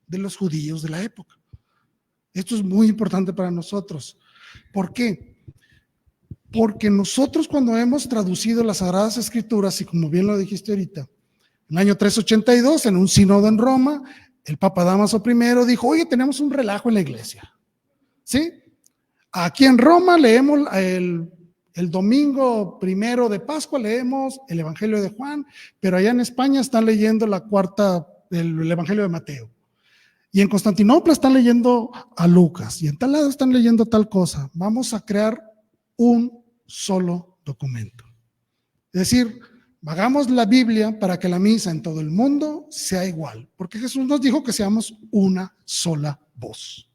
de los judíos de la época. Esto es muy importante para nosotros. ¿Por qué? Porque nosotros cuando hemos traducido las Sagradas Escrituras, y como bien lo dijiste ahorita, en el año 382, en un sínodo en Roma, el Papa Dámaso I dijo, oye, tenemos un relajo en la iglesia, ¿sí? Aquí en Roma leemos el domingo 1 de Pascua, leemos el Evangelio de Juan, pero allá en España están leyendo el Evangelio de Mateo. Y en Constantinopla están leyendo a Lucas, y en tal lado están leyendo tal cosa. Vamos a crear un solo documento. Es decir, hagamos la Biblia para que la misa en todo el mundo sea igual, porque Jesús nos dijo que seamos una sola voz.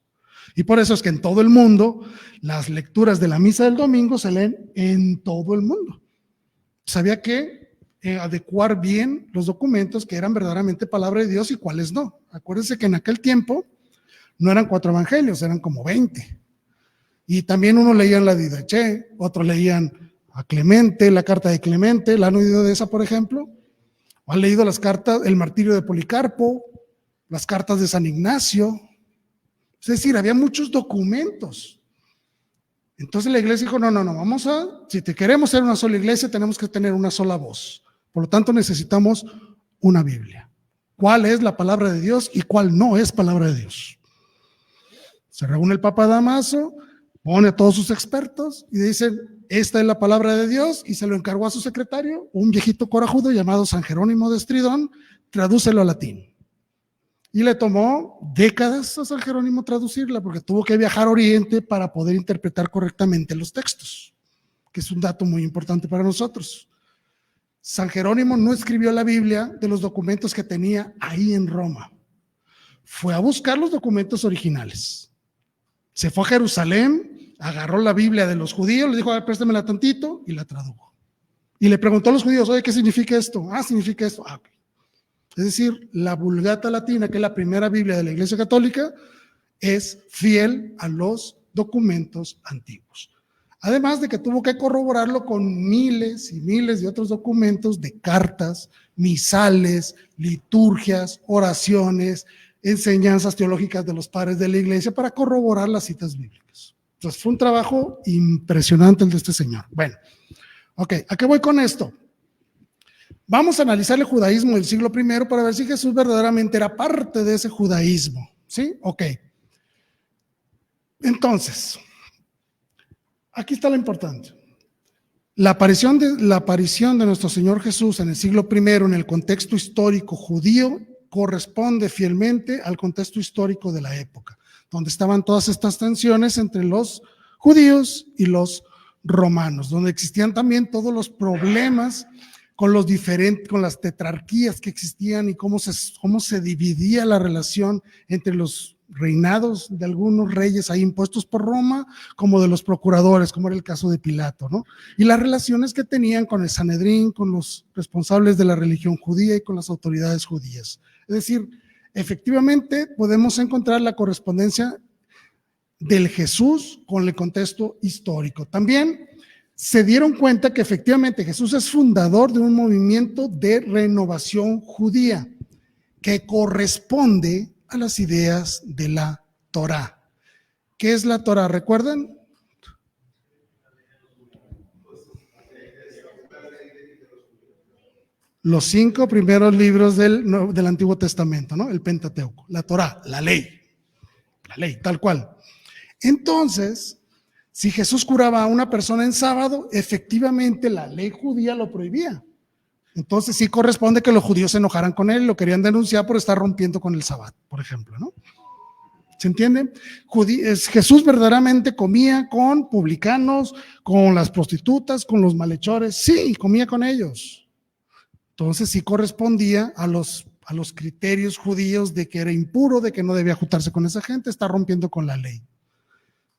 Y por eso es que en todo el mundo las lecturas de la misa del domingo se leen en todo el mundo. Sabía que adecuar bien los documentos que eran verdaderamente palabra de Dios y cuáles no. Acuérdense que en aquel tiempo no eran 4 evangelios, eran como 20. Y también uno leían la Didache, otros leían a Clemente, la carta de Clemente. ¿La han oído de esa, por ejemplo? ¿O han leído las cartas, el martirio de Policarpo, las cartas de San Ignacio? Es decir, había muchos documentos. Entonces la iglesia dijo, no, si te queremos ser una sola iglesia, tenemos que tener una sola voz. Por lo tanto, necesitamos una Biblia. ¿Cuál es la palabra de Dios y cuál no es palabra de Dios? Se reúne el Papa Dámaso, pone a todos sus expertos y dicen, esta es la palabra de Dios, y se lo encargó a su secretario, un viejito corajudo llamado San Jerónimo de Estridón, tradúcelo al latín. Y le tomó décadas a San Jerónimo traducirla, porque tuvo que viajar a Oriente para poder interpretar correctamente los textos, que es un dato muy importante para nosotros. San Jerónimo no escribió la Biblia de los documentos que tenía ahí en Roma. Fue a buscar los documentos originales. Se fue a Jerusalén, agarró la Biblia de los judíos, le dijo, a ver, préstamela tantito, y la tradujo. Y le preguntó a los judíos, oye, ¿qué significa esto? Significa esto. Ok. Es decir, la Vulgata Latina, que es la primera Biblia de la Iglesia Católica, es fiel a los documentos antiguos. Además de que tuvo que corroborarlo con miles y miles de otros documentos de cartas, misales, liturgias, oraciones, enseñanzas teológicas de los padres de la iglesia para corroborar las citas bíblicas. Entonces fue un trabajo impresionante el de este señor. Bueno, ok, ¿a qué voy con esto? Vamos a analizar el judaísmo del siglo I para ver si Jesús verdaderamente era parte de ese judaísmo, ¿sí? Ok. Entonces, aquí está lo importante. La aparición de nuestro Señor Jesús en el siglo I en el contexto histórico judío corresponde fielmente al contexto histórico de la época, donde estaban todas estas tensiones entre los judíos y los romanos, donde existían también todos los problemas con las tetrarquías que existían y cómo se dividía la relación entre los reinados de algunos reyes ahí impuestos por Roma, como de los procuradores, como era el caso de Pilato, ¿no? Y las relaciones que tenían con el Sanedrín, con los responsables de la religión judía y con las autoridades judías. Es decir, efectivamente podemos encontrar la correspondencia del Jesús con el contexto histórico. También se dieron cuenta que efectivamente Jesús es fundador de un movimiento de renovación judía que corresponde a las ideas de la Torá. ¿Qué es la Torá? ¿Recuerdan? los 5 primeros libros del Antiguo Testamento, ¿no? El Pentateuco, la Torá, la ley, tal cual. Entonces, si Jesús curaba a una persona en sábado, efectivamente la ley judía lo prohibía. Entonces sí corresponde que los judíos se enojaran con él y lo querían denunciar por estar rompiendo con el sábado, por ejemplo, ¿no? ¿Se entiende? Jesús verdaderamente comía con publicanos, con las prostitutas, con los malhechores, sí, comía con ellos. Entonces sí correspondía a los criterios judíos de que era impuro, de que no debía juntarse con esa gente, está rompiendo con la ley.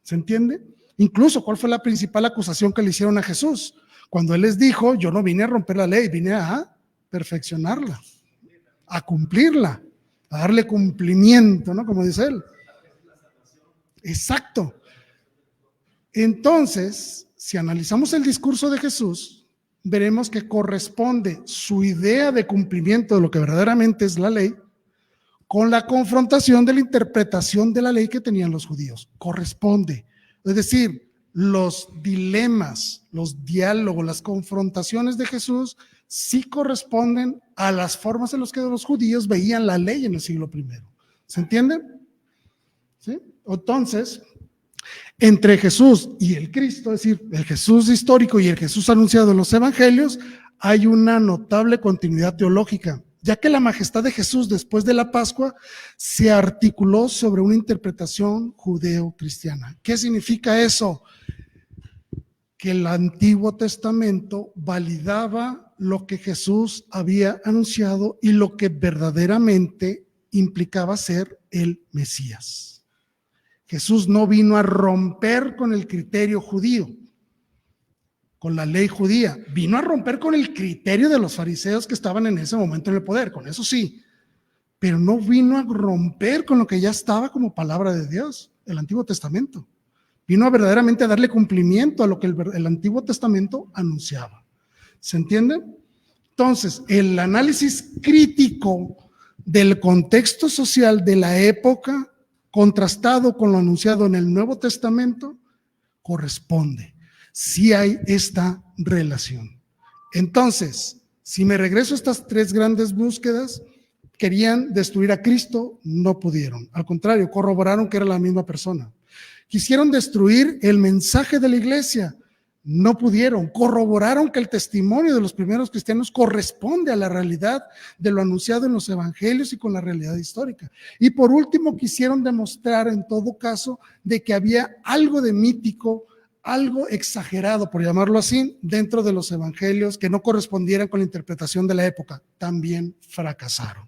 ¿Se entiende? Incluso, ¿cuál fue la principal acusación que le hicieron a Jesús? Cuando él les dijo, yo no vine a romper la ley, vine a perfeccionarla, a cumplirla, a darle cumplimiento, ¿no? Como dice él. Exacto. Entonces, si analizamos el discurso de Jesús, veremos que corresponde su idea de cumplimiento de lo que verdaderamente es la ley con la confrontación de la interpretación de la ley que tenían los judíos. Corresponde. Es decir, los dilemas, los diálogos, las confrontaciones de Jesús sí corresponden a las formas en las que los judíos veían la ley en el siglo I. ¿Se entiende? ¿Sí? Entonces, entre Jesús y el Cristo, es decir, el Jesús histórico y el Jesús anunciado en los evangelios, hay una notable continuidad teológica, ya que la majestad de Jesús después de la Pascua se articuló sobre una interpretación judeo-cristiana. ¿Qué significa eso? Que el Antiguo Testamento validaba lo que Jesús había anunciado y lo que verdaderamente implicaba ser el Mesías. Jesús no vino a romper con el criterio judío, con la ley judía, vino a romper con el criterio de los fariseos que estaban en ese momento en el poder, con eso sí, pero no vino a romper con lo que ya estaba como palabra de Dios, el Antiguo Testamento. Vino a verdaderamente a darle cumplimiento a lo que el Antiguo Testamento anunciaba. ¿Se entiende? Entonces, el análisis crítico del contexto social de la época, contrastado con lo anunciado en el Nuevo Testamento, corresponde. Sí hay esta relación. Entonces, si me regreso a estas 3 grandes búsquedas, querían destruir a Cristo, no pudieron. Al contrario, corroboraron que era la misma persona. Quisieron destruir el mensaje de la iglesia, no pudieron. Corroboraron que el testimonio de los primeros cristianos corresponde a la realidad de lo anunciado en los evangelios y con la realidad histórica. Y por último, quisieron demostrar en todo caso de que había algo de mítico, algo exagerado, por llamarlo así, dentro de los evangelios que no correspondieran con la interpretación de la época. También fracasaron.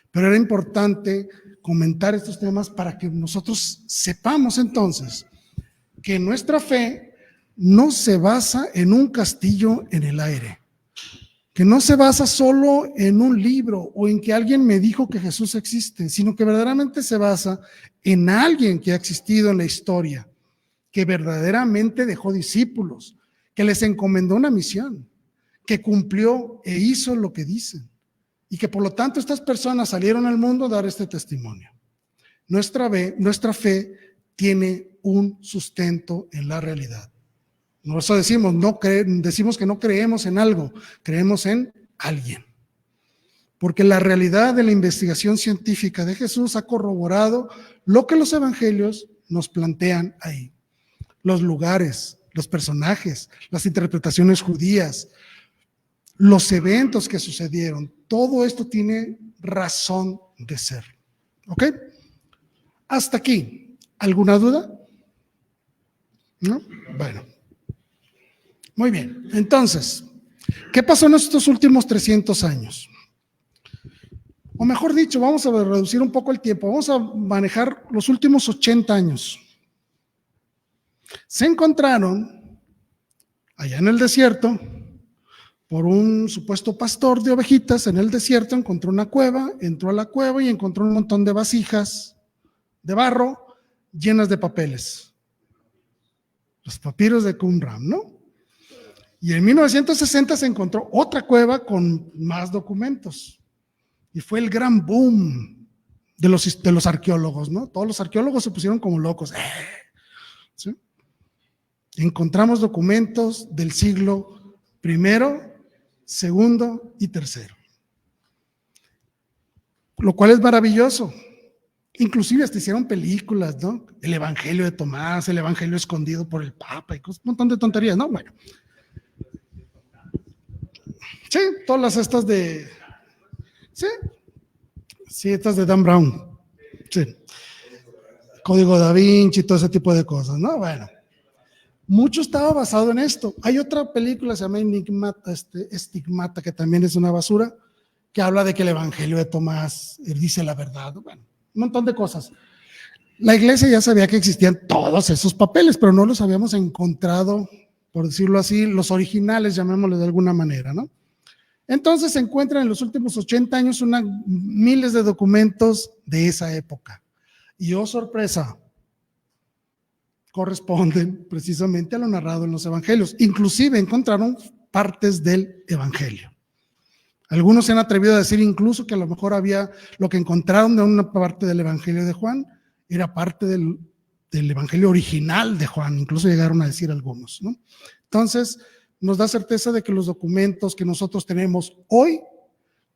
Pero era importante comentar estos temas para que nosotros sepamos entonces que nuestra fe no se basa en un castillo en el aire, que no se basa solo en un libro o en que alguien me dijo que Jesús existe, sino que verdaderamente se basa en alguien que ha existido en la historia, que verdaderamente dejó discípulos, que les encomendó una misión, que cumplió e hizo lo que dicen. Y que por lo tanto estas personas salieron al mundo a dar este testimonio. Nuestra fe tiene un sustento en la realidad. Por eso decimos que no creemos en algo, creemos en alguien. Porque la realidad de la investigación científica de Jesús ha corroborado lo que los evangelios nos plantean ahí. Los lugares, los personajes, las interpretaciones judías, los eventos que sucedieron, todo esto tiene razón de ser. ¿Ok? Hasta aquí. ¿Alguna duda? ¿No? Bueno. Muy bien. Entonces, ¿qué pasó en estos últimos 300 años? O mejor dicho, vamos a reducir un poco el tiempo. Vamos a manejar los últimos 80 años. Se encontraron allá en el desierto, por un supuesto pastor de ovejitas en el desierto, encontró una cueva, entró a la cueva y encontró un montón de vasijas de barro llenas de papeles. Los papiros de Qumran, ¿no? Y en 1960 se encontró otra cueva con más documentos. Y fue el gran boom de los arqueólogos, ¿no? Todos los arqueólogos se pusieron como locos. ¿Sí? Encontramos documentos del siglo I segundo y tercero. Lo cual es maravilloso. Inclusive hasta hicieron películas, ¿no? El Evangelio de Tomás, el Evangelio escondido por el Papa y un montón de tonterías, ¿no? Bueno. Sí, todas las estas de... Sí, estas de Dan Brown. Sí. Código Da Vinci, todo ese tipo de cosas, ¿no? Bueno. Mucho estaba basado en esto. Hay otra película, se llama Estigmata, que también es una basura, que habla de que el Evangelio de Tomás dice la verdad. Bueno, un montón de cosas. La iglesia ya sabía que existían todos esos papeles, pero no los habíamos encontrado, por decirlo así, los originales, llamémoslo de alguna manera, ¿no? Entonces se encuentran en los últimos 80 años miles de documentos de esa época. Y oh sorpresa, corresponden precisamente a lo narrado en los evangelios. Inclusive encontraron partes del evangelio. Algunos se han atrevido a decir incluso que a lo mejor había lo que encontraron de una parte del evangelio de Juan, era parte del evangelio original de Juan, incluso llegaron a decir algunos, ¿no? Entonces, nos da certeza de que los documentos que nosotros tenemos hoy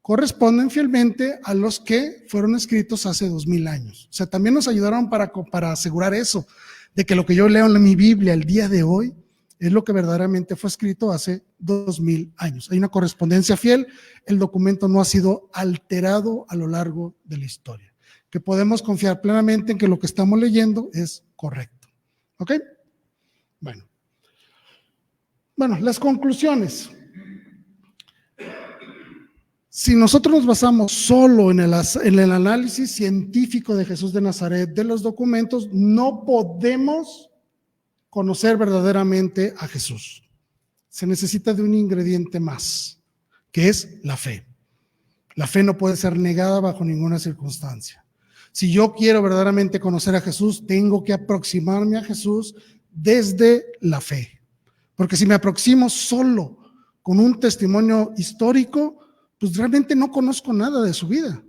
corresponden fielmente a los que fueron escritos hace 2000 años. O sea, también nos ayudaron para asegurar eso, de que lo que yo leo en mi Biblia el día de hoy es lo que verdaderamente fue escrito hace 2000 años. Hay una correspondencia fiel, el documento no ha sido alterado a lo largo de la historia, que podemos confiar plenamente en que lo que estamos leyendo es correcto. ¿Ok? Bueno, las conclusiones. Si nosotros nos basamos solo en el análisis científico de Jesús de Nazaret, de los documentos, no podemos conocer verdaderamente a Jesús. Se necesita de un ingrediente más, que es la fe. La fe no puede ser negada bajo ninguna circunstancia. Si yo quiero verdaderamente conocer a Jesús, tengo que aproximarme a Jesús desde la fe. Porque si me aproximo solo con un testimonio histórico, pues realmente no conozco nada de su vida.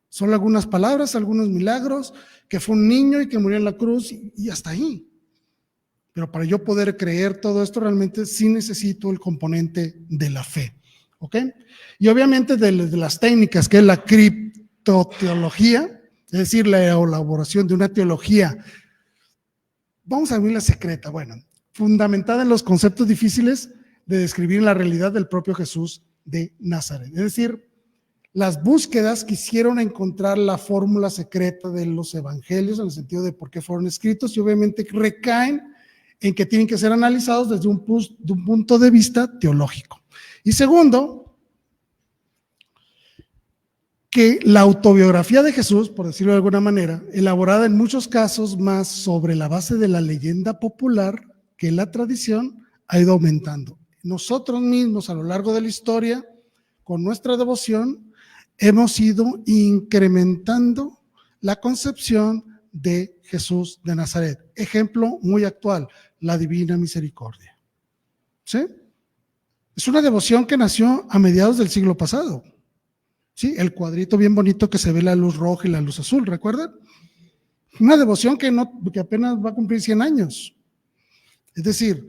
Solo algunas palabras, algunos milagros, que fue un niño y que murió en la cruz y hasta ahí. Pero para yo poder creer todo esto, realmente sí necesito el componente de la fe. ¿Ok? Y obviamente de las técnicas, que es la criptoteología, es decir, la elaboración de una teología, vamos a ver la secreta, bueno, fundamentada en los conceptos difíciles de describir la realidad del propio Jesús de Nazaret. Es decir, las búsquedas quisieron encontrar la fórmula secreta de los evangelios en el sentido de por qué fueron escritos y obviamente recaen en que tienen que ser analizados desde un punto de vista teológico. Y segundo, que la autobiografía de Jesús, por decirlo de alguna manera, elaborada en muchos casos más sobre la base de la leyenda popular que la tradición, ha ido aumentando. Nosotros mismos a lo largo de la historia, con nuestra devoción, hemos ido incrementando la concepción de Jesús de Nazaret. Ejemplo muy actual, la Divina Misericordia. ¿Sí? Es una devoción que nació a mediados del siglo pasado. ¿Sí? El cuadrito bien bonito que se ve la luz roja y la luz azul, ¿recuerdan? Una devoción que apenas va a cumplir 100 años. Es decir,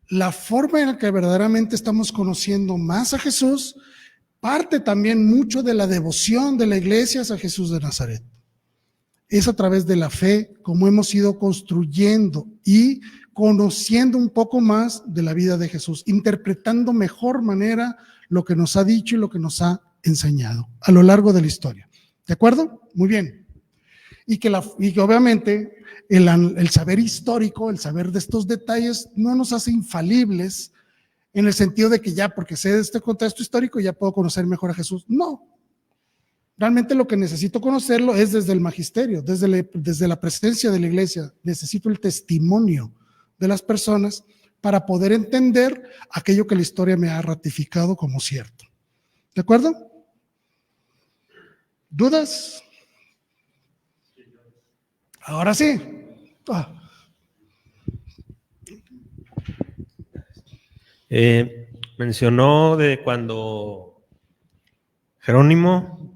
la forma en la que verdaderamente estamos conociendo más a Jesús parte también mucho de la devoción de la iglesia a Jesús de Nazaret. Es a través de la fe como hemos ido construyendo y conociendo un poco más de la vida de Jesús, interpretando mejor manera lo que nos ha dicho y lo que nos ha enseñado a lo largo de la historia. ¿De acuerdo? Muy bien. Y que obviamente el saber histórico, el saber de estos detalles no nos hace infalibles en el sentido de que ya porque sé de este contexto histórico ya puedo conocer mejor a Jesús. No. Realmente lo que necesito conocerlo es desde el magisterio, desde la presencia de la iglesia. Necesito el testimonio de las personas para poder entender aquello que la historia me ha ratificado como cierto. ¿De acuerdo? ¿Dudas? Ahora sí. Mencionó de cuando Jerónimo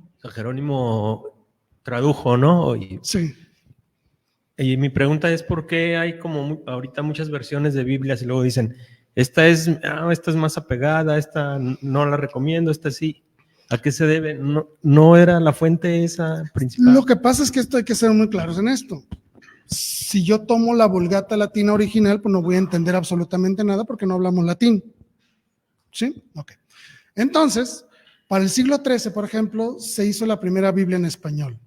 tradujo, ¿no? Sí. Y mi pregunta es por qué hay como ahorita muchas versiones de Biblias y luego dicen esta es más apegada, esta no la recomiendo, esta sí. ¿A qué se debe? No era la fuente esa principal. Lo que pasa es que esto hay que ser muy claros en esto. Si yo tomo la Vulgata latina original, pues no voy a entender absolutamente nada porque no hablamos latín. ¿Sí? Ok. Entonces, para el siglo XIII, por ejemplo, se hizo la primera Biblia en español,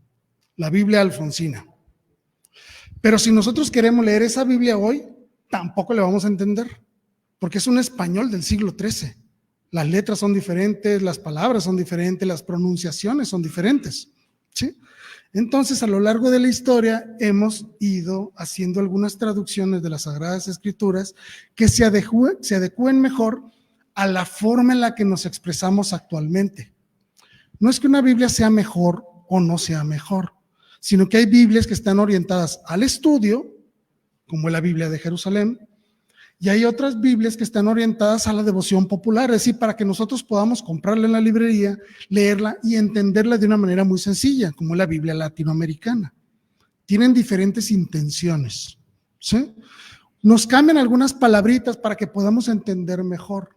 la Biblia alfonsina. Pero si nosotros queremos leer esa Biblia hoy, tampoco le vamos a entender, porque es un español del siglo XIII. Las letras son diferentes, las palabras son diferentes, las pronunciaciones son diferentes, ¿sí? Entonces, a lo largo de la historia, hemos ido haciendo algunas traducciones de las Sagradas Escrituras que se adecúen mejor a la forma en la que nos expresamos actualmente. No es que una Biblia sea mejor o no sea mejor, sino que hay Biblias que están orientadas al estudio, como es la Biblia de Jerusalén, y hay otras Biblias que están orientadas a la devoción popular, es decir, para que nosotros podamos comprarla en la librería, leerla y entenderla de una manera muy sencilla, como la Biblia latinoamericana. Tienen diferentes intenciones, ¿sí? Nos cambian algunas palabritas para que podamos entender mejor,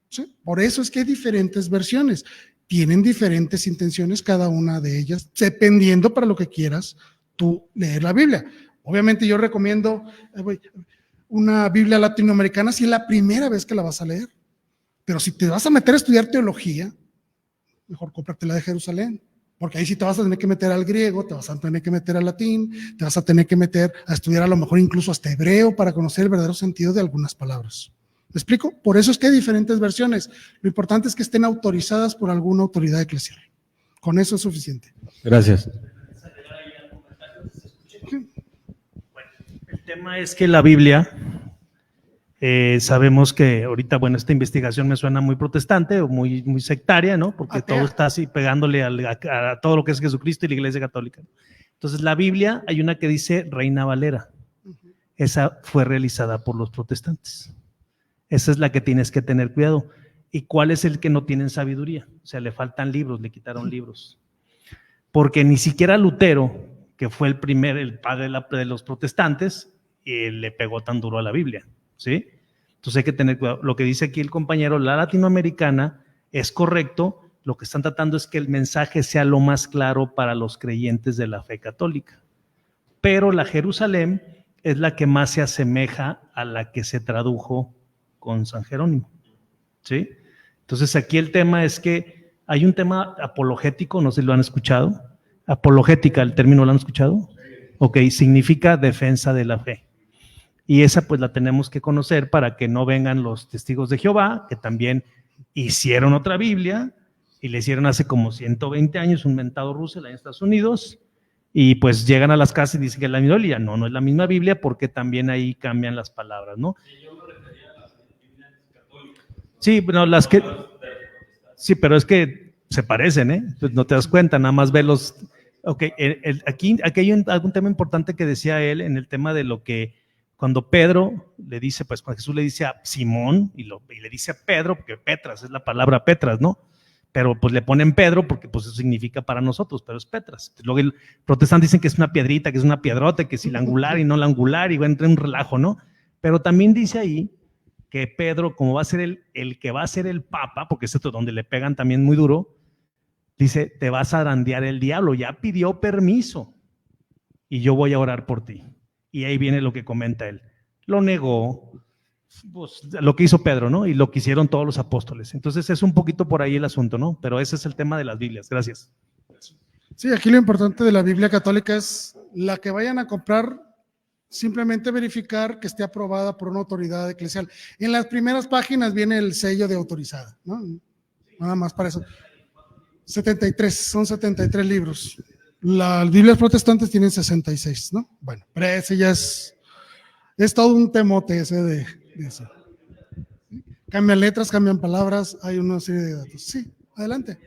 ¿sí? Por eso es que hay diferentes versiones. Tienen diferentes intenciones cada una de ellas, dependiendo para lo que quieras tú leer la Biblia. Obviamente yo recomiendo una Biblia latinoamericana si es la primera vez que la vas a leer. Pero si te vas a meter a estudiar teología, mejor cómprate la de Jerusalén, porque ahí sí te vas a tener que meter al griego, te vas a tener que meter al latín, te vas a tener que meter a estudiar a lo mejor incluso hasta hebreo para conocer el verdadero sentido de algunas palabras. ¿Me explico? Por eso es que hay diferentes versiones. Lo importante es que estén autorizadas por alguna autoridad eclesial. Con eso es suficiente. Gracias. El tema es que la Biblia, sabemos que ahorita, bueno, esta investigación me suena muy protestante o muy sectaria, ¿no? Porque Atea. todo está así pegándole a todo lo que es Jesucristo y la Iglesia Católica. Entonces, la Biblia, hay una que dice Reina Valera. Esa fue realizada por los protestantes. Esa es la que tienes que tener cuidado. ¿Y cuál es el que no tienen sabiduría? O sea, le faltan libros, le quitaron libros. Porque ni siquiera Lutero, que fue el padre de los protestantes, le pegó tan duro a la Biblia, ¿sí? Entonces hay que tener cuidado. Lo que dice aquí el compañero, la latinoamericana es correcto. Lo que están tratando es que el mensaje sea lo más claro para los creyentes de la fe católica. Pero la Jerusalén es la que más se asemeja a la que se tradujo con San Jerónimo, ¿sí? Entonces aquí el tema es que hay un tema apologético, no sé si lo han escuchado. Apologética, ¿el término lo han escuchado? Ok, significa defensa de la fe. Y esa pues la tenemos que conocer para que no vengan los testigos de Jehová, que también hicieron otra Biblia, y le hicieron hace como 120 años un mentado Russell en Estados Unidos, y pues llegan a las casas y dicen que es la misma Biblia. No es la misma Biblia porque también ahí cambian las palabras, ¿no? Sí, bueno, las que... Sí, pero es que se parecen, ¿eh? Pues no te das cuenta, nada más ve los... Ok, aquí hay algún tema importante que decía él en el tema de lo que cuando Pedro le dice, pues cuando Jesús le dice a Simón y le dice a Pedro, porque Petras es la palabra Petras, ¿no? Pero pues le ponen Pedro porque pues eso significa para nosotros, pero es Petras. Luego el protestante dicen que es una piedrita, que es una piedrota, que si la angular y no la angular, y va a entrar un relajo, ¿no? Pero también dice ahí que Pedro, como va a ser el que va a ser el Papa, porque es esto donde le pegan también muy duro, dice, te vas a zarandear el diablo, ya pidió permiso y yo voy a orar por ti. Y ahí viene lo que comenta él. Lo negó, pues, lo que hizo Pedro, ¿no? Y lo que hicieron todos los apóstoles. Entonces es un poquito por ahí el asunto, ¿no? Pero ese es el tema de las Biblias. Gracias. Sí, aquí lo importante de la Biblia católica es la que vayan a comprar, simplemente verificar que esté aprobada por una autoridad eclesial. En las primeras páginas viene el sello de autorizada, ¿no? Nada más para eso. 73, son 73 libros. Las Biblias protestantes tienen 66, ¿no? Bueno, pero ese ya es todo un temote ese de eso. Cambian letras, cambian palabras, hay una serie de datos. Sí, adelante.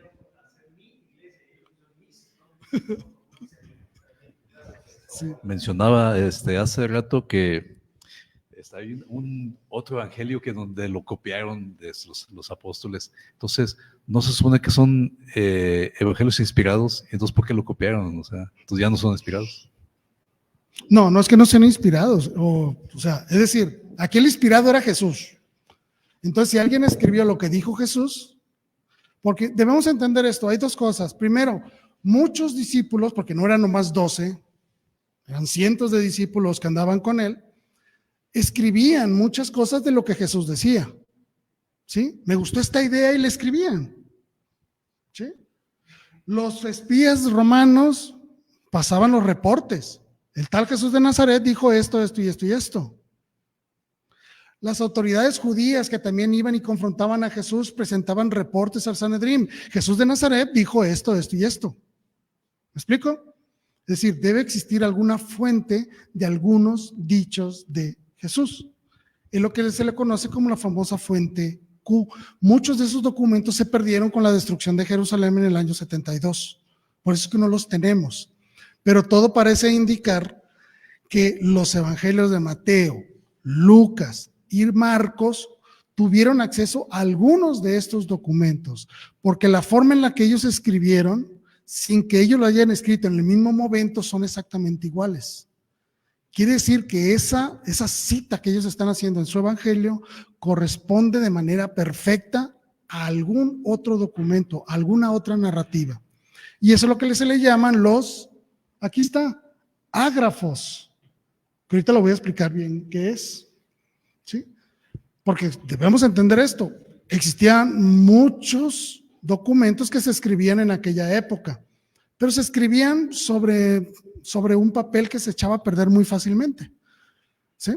Sí. Mencionaba hace rato que hay un otro evangelio que donde lo copiaron de los apóstoles. Entonces, no se supone que son evangelios inspirados, entonces ¿por qué lo copiaron? O sea, entonces ya no son inspirados. No es que no sean inspirados, o sea, es decir, aquí el inspirado era Jesús. Entonces, si alguien escribió lo que dijo Jesús, porque debemos entender esto, hay dos cosas. Primero, muchos discípulos, porque no eran nomás 12, eran cientos de discípulos que andaban con él, escribían muchas cosas de lo que Jesús decía. ¿Sí? Me gustó esta idea y le escribían. ¿Sí? Los espías romanos pasaban los reportes. El tal Jesús de Nazaret dijo esto, esto y esto y esto. Las autoridades judías que también iban y confrontaban a Jesús presentaban reportes al Sanedrín. Jesús de Nazaret dijo esto, esto y esto. ¿Me explico? Es decir, debe existir alguna fuente de algunos dichos de Jesús. Es lo que se le conoce como la famosa fuente Q. Muchos de esos documentos se perdieron con la destrucción de Jerusalén en el año 72. Por eso es que no los tenemos. Pero todo parece indicar que los evangelios de Mateo, Lucas y Marcos tuvieron acceso a algunos de estos documentos, porque la forma en la que ellos escribieron, sin que ellos lo hayan escrito en el mismo momento, son exactamente iguales. Quiere decir que esa cita que ellos están haciendo en su evangelio corresponde de manera perfecta a algún otro documento, a alguna otra narrativa. Y eso es lo que se le llaman aquí está, ágrafos, que ahorita lo voy a explicar bien qué es. ¿Sí? Porque debemos entender esto. Existían muchos documentos que se escribían en aquella época, pero se escribían sobre un papel que se echaba a perder muy fácilmente. ¿Sí?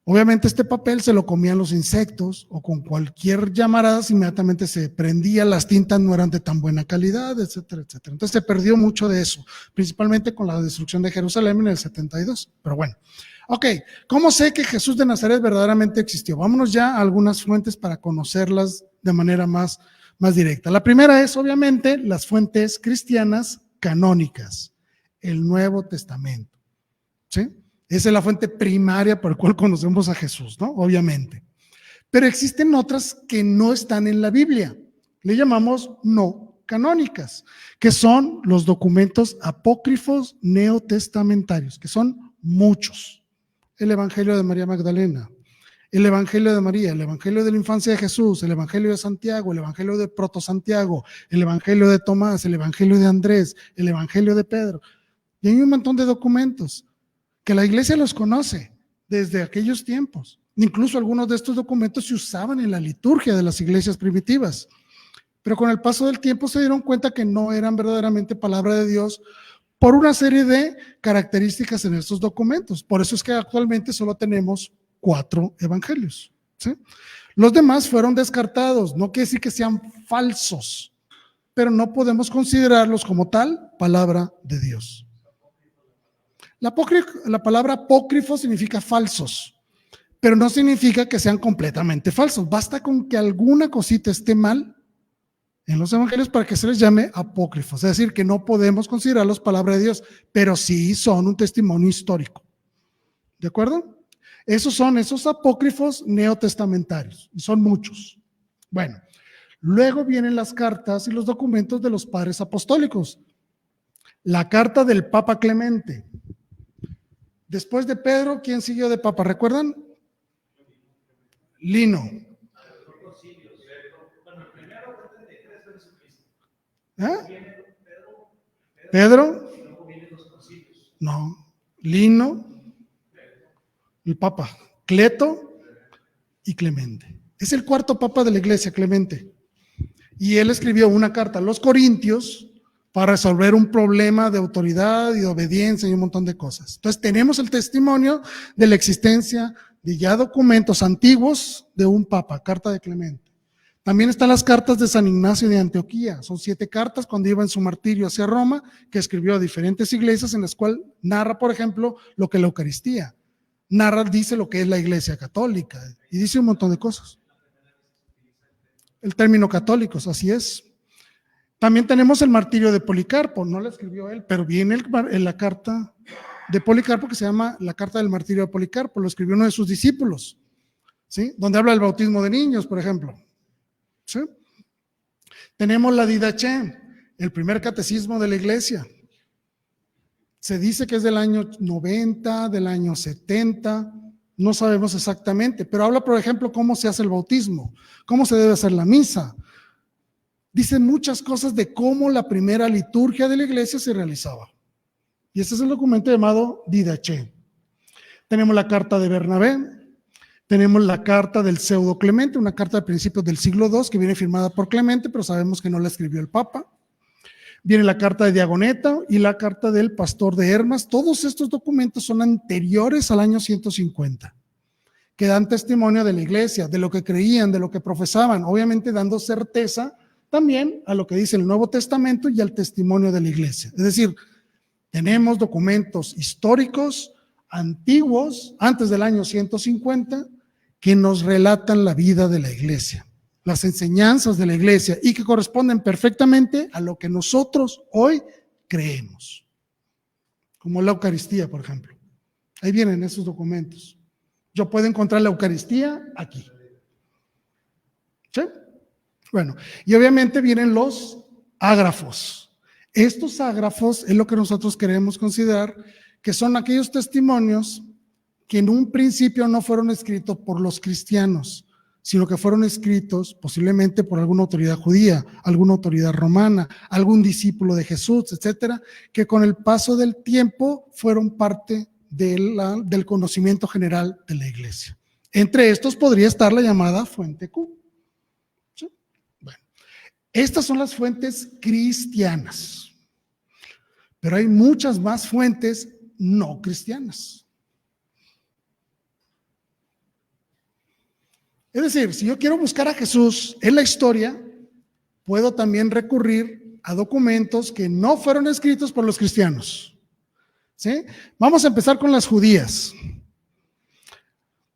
Obviamente este papel se lo comían los insectos o con cualquier llamarada inmediatamente se prendía, las tintas no eran de tan buena calidad, etcétera, etcétera. Entonces se perdió mucho de eso, principalmente con la destrucción de Jerusalén en el 72. Pero bueno, ok, ¿cómo sé que Jesús de Nazaret verdaderamente existió? Vámonos ya a algunas fuentes para conocerlas de manera más directa. La primera es, obviamente, las fuentes cristianas canónicas, el Nuevo Testamento. ¿Sí? Esa es la fuente primaria por la cual conocemos a Jesús, ¿no? Obviamente. Pero existen otras que no están en la Biblia. Le llamamos no canónicas, que son los documentos apócrifos neotestamentarios, que son muchos. El Evangelio de María Magdalena, el Evangelio de María, el Evangelio de la infancia de Jesús, el Evangelio de Santiago, el Evangelio de Proto Santiago, el Evangelio de Tomás, el Evangelio de Andrés, el Evangelio de Pedro. Y hay un montón de documentos que la iglesia los conoce desde aquellos tiempos. Incluso algunos de estos documentos se usaban en la liturgia de las iglesias primitivas. Pero con el paso del tiempo se dieron cuenta que no eran verdaderamente palabra de Dios por una serie de características en estos documentos. Por eso es que actualmente solo tenemos 4 evangelios. ¿Sí? Los demás fueron descartados. No quiere decir que sean falsos, pero no podemos considerarlos como tal palabra de Dios. La palabra apócrifo significa falsos, pero no significa que sean completamente falsos. Basta con que alguna cosita esté mal en los evangelios para que se les llame apócrifos. Es decir, que no podemos considerarlos palabra de Dios, pero sí son un testimonio histórico. ¿De acuerdo? Esos son esos apócrifos neotestamentarios, y son muchos. Bueno, luego vienen las cartas y los documentos de los padres apostólicos. La carta del Papa Clemente. Después de Pedro, ¿quién siguió de Papa? ¿Recuerdan? Lino. ¿Eh? ¿Pedro? No. Lino, el Papa. Cleto y Clemente. Es el 4º Papa de la Iglesia, Clemente. Y él escribió una carta a los Corintios para resolver un problema de autoridad y de obediencia y un montón de cosas. Entonces tenemos el testimonio de la existencia de ya documentos antiguos de un papa, carta de Clemente. También están las cartas de San Ignacio de Antioquía. Son 7 cartas cuando iba en su martirio hacia Roma, que escribió a diferentes iglesias en las cuales narra, por ejemplo, lo que es la Eucaristía. Dice lo que es la Iglesia Católica y dice un montón de cosas. El término católicos, así es. También tenemos el martirio de Policarpo, no la escribió él, pero viene en la carta de Policarpo que se llama la carta del martirio de Policarpo, lo escribió uno de sus discípulos, ¿sí? Donde habla del bautismo de niños, por ejemplo. ¿Sí? Tenemos la Didache, el primer catecismo de la iglesia. Se dice que es del año 90, del año 70, No sabemos exactamente, pero habla, por ejemplo, cómo se hace el bautismo, cómo se debe hacer la misa. Dice muchas cosas de cómo la primera liturgia de la iglesia se realizaba. Y este es el documento llamado Didache. Tenemos la carta de Bernabé, tenemos la carta del pseudo Clemente, una carta de principios del siglo II que viene firmada por Clemente, pero sabemos que no la escribió el Papa. Viene la carta de Diagoneta y la carta del pastor de Hermas. Todos estos documentos son anteriores al año 150, que dan testimonio de la iglesia, de lo que creían, de lo que profesaban, obviamente dando certeza también a lo que dice el Nuevo Testamento y al testimonio de la iglesia. Es decir, tenemos documentos históricos antiguos, antes del año 150, que nos relatan la vida de la iglesia, las enseñanzas de la iglesia y que corresponden perfectamente a lo que nosotros hoy creemos. Como la Eucaristía, por ejemplo. Ahí vienen esos documentos. Yo puedo encontrar la Eucaristía aquí. ¿Sí? Bueno, y obviamente vienen los ágrafos. Estos ágrafos es lo que nosotros queremos considerar que son aquellos testimonios que en un principio no fueron escritos por los cristianos, sino que fueron escritos posiblemente por alguna autoridad judía, alguna autoridad romana, algún discípulo de Jesús, etcétera, que con el paso del tiempo fueron parte del conocimiento general de la iglesia. Entre estos podría estar la llamada fuente Q. ¿Sí? Bueno, estas son las fuentes cristianas, pero hay muchas más fuentes no cristianas. Es decir, si yo quiero buscar a Jesús en la historia, puedo también recurrir a documentos que no fueron escritos por los cristianos. ¿Sí? Vamos a empezar con las judías.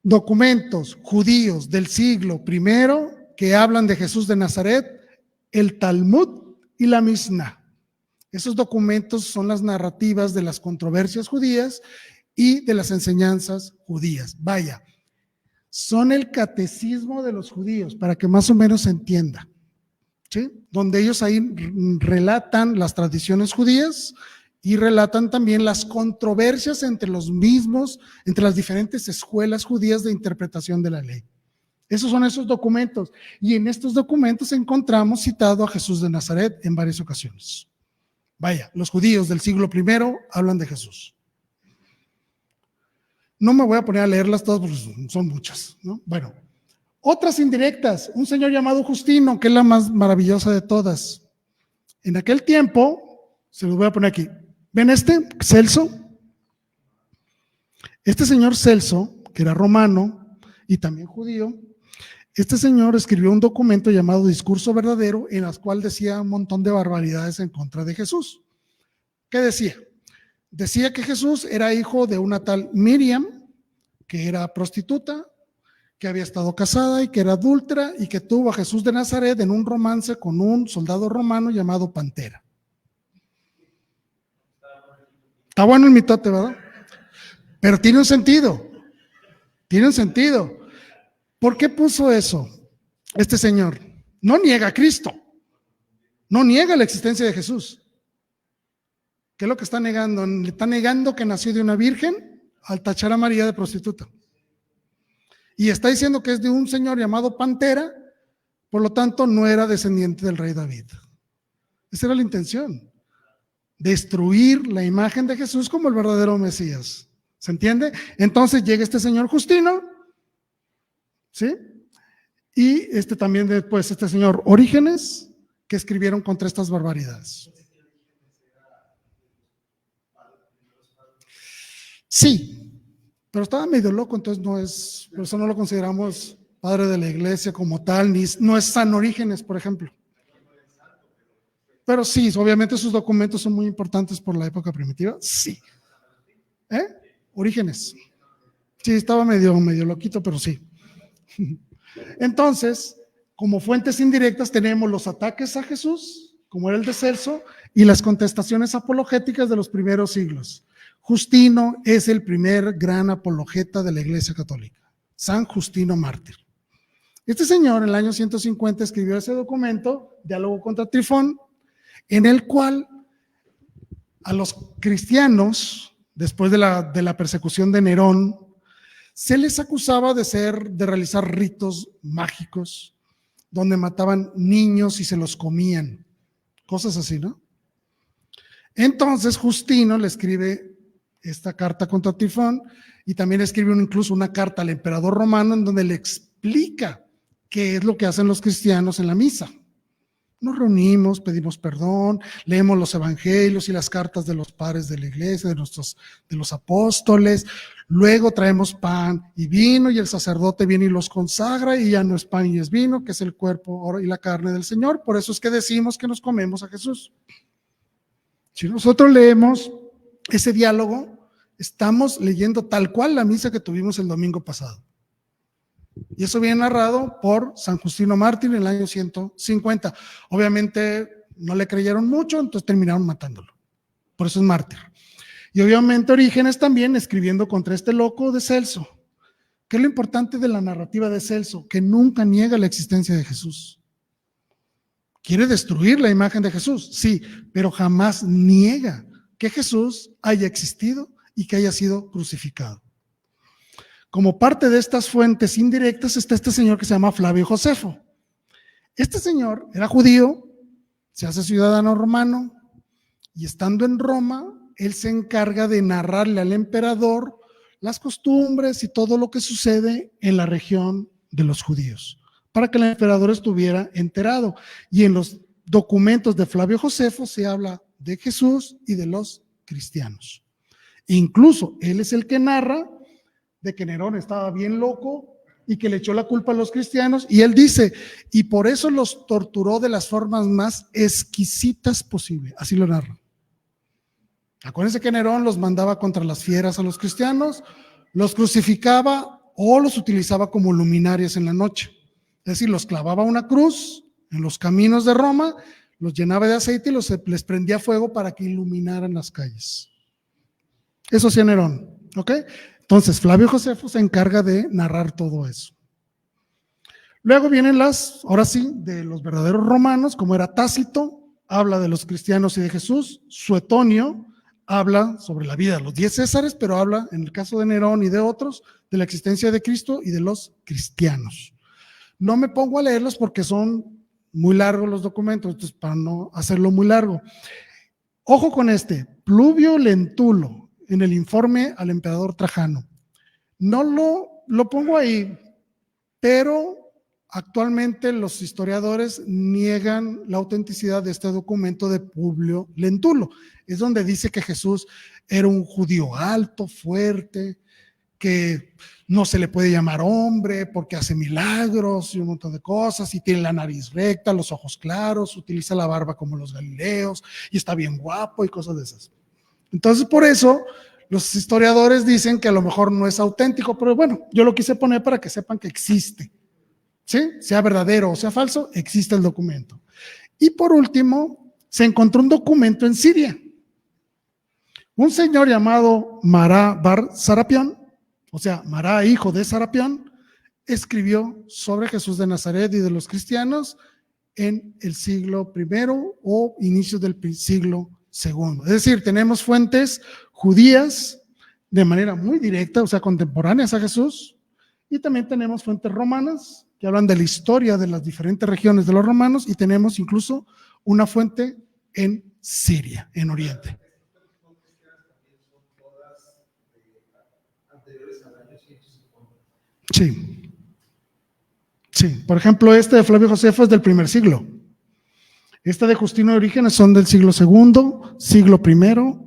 Documentos judíos del siglo I que hablan de Jesús de Nazaret, el Talmud y la Misná. Esos documentos son las narrativas de las controversias judías y de las enseñanzas judías. Vaya, son el catecismo de los judíos, para que más o menos se entienda, ¿sí? Donde ellos ahí relatan las tradiciones judías y relatan también las controversias entre los mismos, entre las diferentes escuelas judías de interpretación de la ley. Esos son esos documentos. Y en estos documentos encontramos citado a Jesús de Nazaret en varias ocasiones. Vaya, los judíos del siglo I hablan de Jesús. No me voy a poner a leerlas todas porque son muchas, ¿no? Bueno, otras indirectas. Un señor llamado Justino, que es la más maravillosa de todas. En aquel tiempo, se los voy a poner aquí. ¿Ven este? Celso. Este señor Celso, que era romano y también judío, este señor escribió un documento llamado Discurso Verdadero, en el cual decía un montón de barbaridades en contra de Jesús. ¿Qué decía? Decía que Jesús era hijo de una tal Miriam, que era prostituta, que había estado casada y que era adúltera y que tuvo a Jesús de Nazaret en un romance con un soldado romano llamado Pantera. Está bueno el mitote, ¿verdad? Pero tiene un sentido. Tiene un sentido. ¿Por qué puso eso este señor? No niega a Cristo. No niega la existencia de Jesús. ¿Qué es lo que está negando? Le está negando que nació de una virgen al tachar a María de prostituta. Y está diciendo que es de un señor llamado Pantera, por lo tanto no era descendiente del rey David. Esa era la intención. Destruir la imagen de Jesús como el verdadero Mesías. ¿Se entiende? Entonces llega este señor Justino, ¿sí? Y también después este señor Orígenes, que escribieron contra estas barbaridades. Sí, pero estaba medio loco, entonces no es, por eso no lo consideramos padre de la iglesia como tal, ni no es San Orígenes, por ejemplo. Pero sí, obviamente sus documentos son muy importantes por la época primitiva, sí. Orígenes. Sí, estaba medio loquito, pero sí. Entonces, como fuentes indirectas tenemos los ataques a Jesús, como era el de Celso, y las contestaciones apologéticas de los primeros siglos. Justino es el primer gran apologeta de la Iglesia Católica, San Justino Mártir. Este señor en el año 150 escribió ese documento, Diálogo contra Trifón, en el cual a los cristianos, después de la persecución de Nerón, se les acusaba de realizar ritos mágicos, donde mataban niños y se los comían, cosas así, ¿no? Entonces Justino le escribe esta carta contra Tifón y también escribe incluso una carta al emperador romano en donde le explica qué es lo que hacen los cristianos en la misa. Nos reunimos, pedimos perdón, leemos los evangelios y las cartas de los padres de la iglesia, de los apóstoles, luego traemos pan y vino y el sacerdote viene y los consagra y ya no es pan y es vino, que es el cuerpo y la carne del Señor. Por eso es que decimos que nos comemos a Jesús. Si nosotros leemos ese diálogo, estamos leyendo tal cual la misa que tuvimos el domingo pasado. Y eso viene narrado por San Justino Mártir en el año 150. Obviamente no le creyeron mucho, entonces terminaron matándolo. Por eso es mártir. Y obviamente Orígenes también escribiendo contra este loco de Celso. ¿Qué es lo importante de la narrativa de Celso? Que nunca niega la existencia de Jesús. ¿Quiere destruir la imagen de Jesús? Sí, pero jamás niega que Jesús haya existido y que haya sido crucificado. Como parte de estas fuentes indirectas está este señor que se llama Flavio Josefo. Este señor era judío, se hace ciudadano romano y estando en Roma, él se encarga de narrarle al emperador las costumbres y todo lo que sucede en la región de los judíos, para que el emperador estuviera enterado. Y en los documentos de Flavio Josefo se habla de Jesús y de los cristianos. Incluso él es el que narra de que Nerón estaba bien loco y que le echó la culpa a los cristianos, y él dice, y por eso los torturó de las formas más exquisitas posible, así lo narra. Acuérdense que Nerón los mandaba contra las fieras a los cristianos, los crucificaba o los utilizaba como luminarias en la noche, es decir, los clavaba a una cruz en los caminos de Roma, los llenaba de aceite y les prendía fuego para que iluminaran las calles. Eso hacía Nerón, ¿ok? Entonces, Flavio Josefo se encarga de narrar todo eso. Luego vienen ahora sí, de los verdaderos romanos, como era Tácito, habla de los cristianos y de Jesús. Suetonio habla sobre la vida de los 10 Césares, pero habla, en el caso de Nerón y de otros, de la existencia de Cristo y de los cristianos. No me pongo a leerlos porque son muy largos los documentos, entonces para no hacerlo muy largo. Ojo con este, Pluvio Lentulo, en el informe al emperador Trajano. No lo pongo ahí, pero actualmente los historiadores niegan la autenticidad de este documento de Publio Lentulo. Es donde dice que Jesús era un judío alto, fuerte, que no se le puede llamar hombre porque hace milagros y un montón de cosas, y tiene la nariz recta, los ojos claros, utiliza la barba como los galileos y está bien guapo y cosas de esas. Entonces, por eso, los historiadores dicen que a lo mejor no es auténtico, pero bueno, yo lo quise poner para que sepan que existe. ¿Sí? Sea verdadero o sea falso, existe el documento. Y por último, se encontró un documento en Siria. Un señor llamado Mará Bar Sarapión, o sea, Mará, hijo de Sarapión, escribió sobre Jesús de Nazaret y de los cristianos en el siglo I o inicios del siglo II. Es decir, tenemos fuentes judías de manera muy directa, o sea, contemporáneas a Jesús, y también tenemos fuentes romanas que hablan de la historia de las diferentes regiones de los romanos, y tenemos incluso una fuente en Siria, en Oriente. Sí. Sí, por ejemplo, este de Flavio Josefo es del primer siglo. Esta de Justino de Orígenes son del siglo II, siglo II,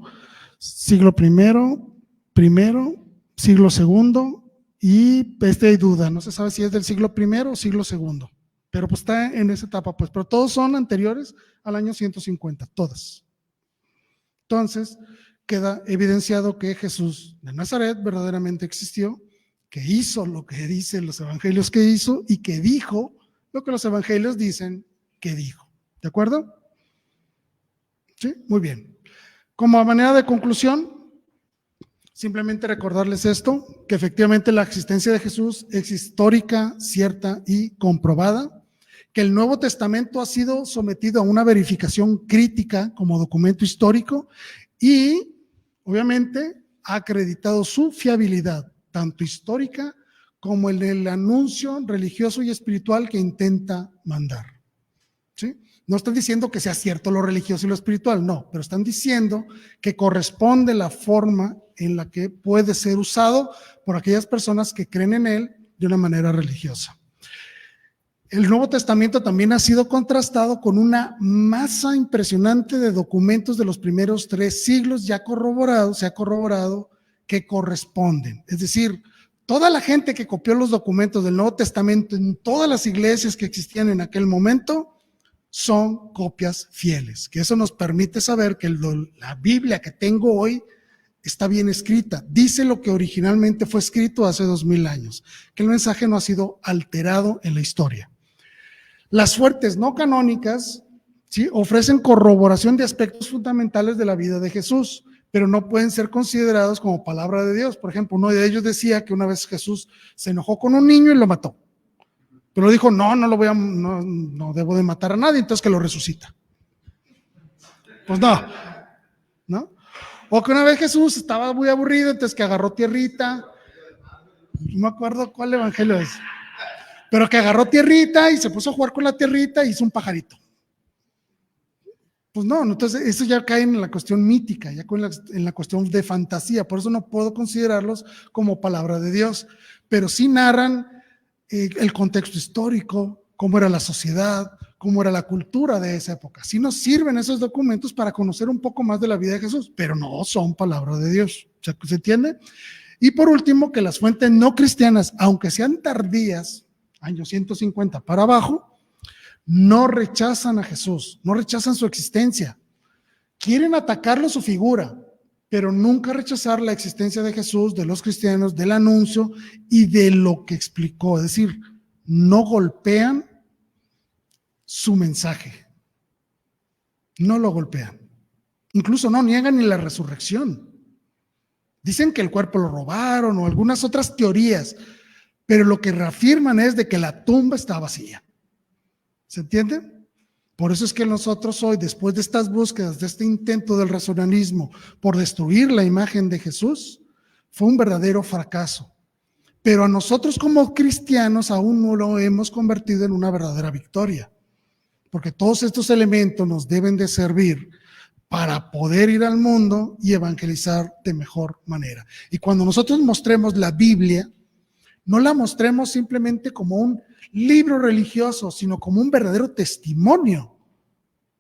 y hay duda, no se sabe si es del siglo I o siglo II, pero pues está en esa etapa, pues, pero todos son anteriores al año 150, todas. Entonces, queda evidenciado que Jesús de Nazaret verdaderamente existió, que hizo lo que dicen los evangelios que hizo y que dijo lo que los evangelios dicen que dijo. ¿De acuerdo? Sí, muy bien. Como a manera de conclusión, simplemente recordarles esto, que efectivamente la existencia de Jesús es histórica, cierta y comprobada, que el Nuevo Testamento ha sido sometido a una verificación crítica como documento histórico y obviamente ha acreditado su fiabilidad tanto histórica como en el anuncio religioso y espiritual que intenta mandar. ¿Sí? No están diciendo que sea cierto lo religioso y lo espiritual, no, pero están diciendo que corresponde la forma en la que puede ser usado por aquellas personas que creen en él de una manera religiosa. El Nuevo Testamento también ha sido contrastado con una masa impresionante de documentos de los primeros 3 siglos ya corroborados, se ha corroborado que corresponden. Es decir, toda la gente que copió los documentos del Nuevo Testamento en todas las iglesias que existían en aquel momento son copias fieles, que eso nos permite saber que la Biblia que tengo hoy está bien escrita, dice lo que originalmente fue escrito hace 2000 años, que el mensaje no ha sido alterado en la historia. Las fuentes no canónicas, ¿sí?, ofrecen corroboración de aspectos fundamentales de la vida de Jesús, pero no pueden ser considerados como palabra de Dios. Por ejemplo, uno de ellos decía que una vez Jesús se enojó con un niño y lo mató, pero dijo, no debo de matar a nadie, entonces que lo resucita. Pues no. O que una vez Jesús estaba muy aburrido, entonces que agarró tierrita, no me acuerdo cuál evangelio es, pero que agarró tierrita y se puso a jugar con la tierrita y hizo un pajarito. Pues no, entonces eso ya cae en la cuestión mítica, ya en la cuestión de fantasía, por eso no puedo considerarlos como palabra de Dios, pero sí narran el contexto histórico, cómo era la sociedad, cómo era la cultura de esa época. Sí nos sirven esos documentos para conocer un poco más de la vida de Jesús, pero no son palabra de Dios. ¿Se entiende? Y por último, que las fuentes no cristianas, aunque sean tardías, años 150 para abajo, no rechazan a Jesús, no rechazan su existencia. Quieren atacarlo su figura, pero nunca rechazar la existencia de Jesús, de los cristianos, del anuncio y de lo que explicó. Es decir, no golpean su mensaje, no lo golpean. Incluso no niegan ni la resurrección. Dicen que el cuerpo lo robaron o algunas otras teorías, pero lo que reafirman es de que la tumba está vacía. ¿Se entiende? Por eso es que nosotros hoy, después de estas búsquedas, de este intento del racionalismo por destruir la imagen de Jesús, fue un verdadero fracaso. Pero a nosotros como cristianos aún no lo hemos convertido en una verdadera victoria, porque todos estos elementos nos deben de servir para poder ir al mundo y evangelizar de mejor manera. Y cuando nosotros mostremos la Biblia, no la mostremos simplemente como un libro religioso, sino como un verdadero testimonio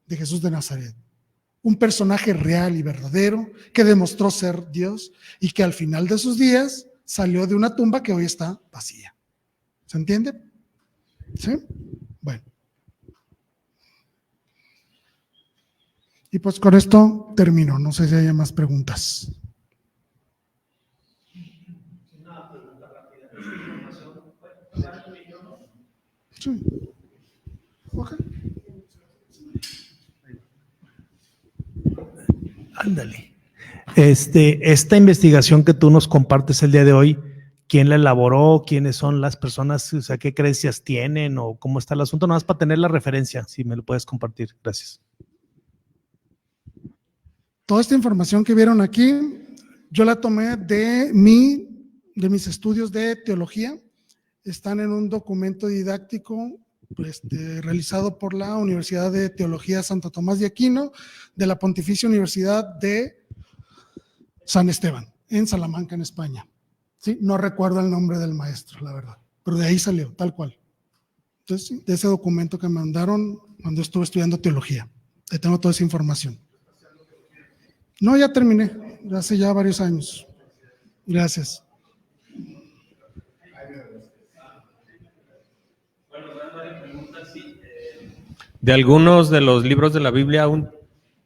de Jesús de Nazaret. Un personaje real y verdadero que demostró ser Dios y que al final de sus días salió de una tumba que hoy está vacía. ¿Se entiende? ¿Sí? Bueno. Y pues con esto termino. No sé si hay más preguntas. Sí. Okay. Ándale. Esta investigación que tú nos compartes el día de hoy, ¿quién la elaboró? ¿Quiénes son las personas? O sea, ¿qué creencias tienen? ¿O cómo está el asunto? Nada más para tener la referencia, si me lo puedes compartir. Gracias. Toda esta información que vieron aquí, yo la tomé de mis estudios de teología. Están en un documento didáctico realizado por la Universidad de Teología Santo Tomás de Aquino, de la Pontificia Universidad de San Esteban, en Salamanca, en España. ¿Sí? No recuerdo el nombre del maestro, la verdad, pero de ahí salió, tal cual. Entonces, sí, de ese documento que me mandaron cuando estuve estudiando teología. Ahí tengo toda esa información. No, ya terminé, hace ya varios años. Gracias. ¿De algunos de los libros de la Biblia aún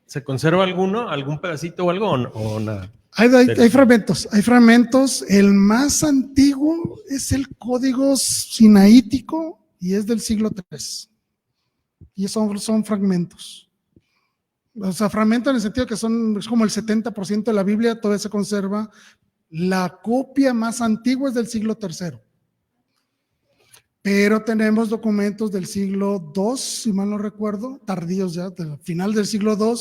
se conserva alguno, algún pedacito o algo o nada? Hay fragmentos. El más antiguo es el Código Sinaítico y es del siglo III. Y son fragmentos. O sea, fragmentos en el sentido que es como el 70% de la Biblia, todavía se conserva. La copia más antigua es del siglo III. Pero tenemos documentos del siglo II, si mal no recuerdo, tardíos ya, del final del siglo II,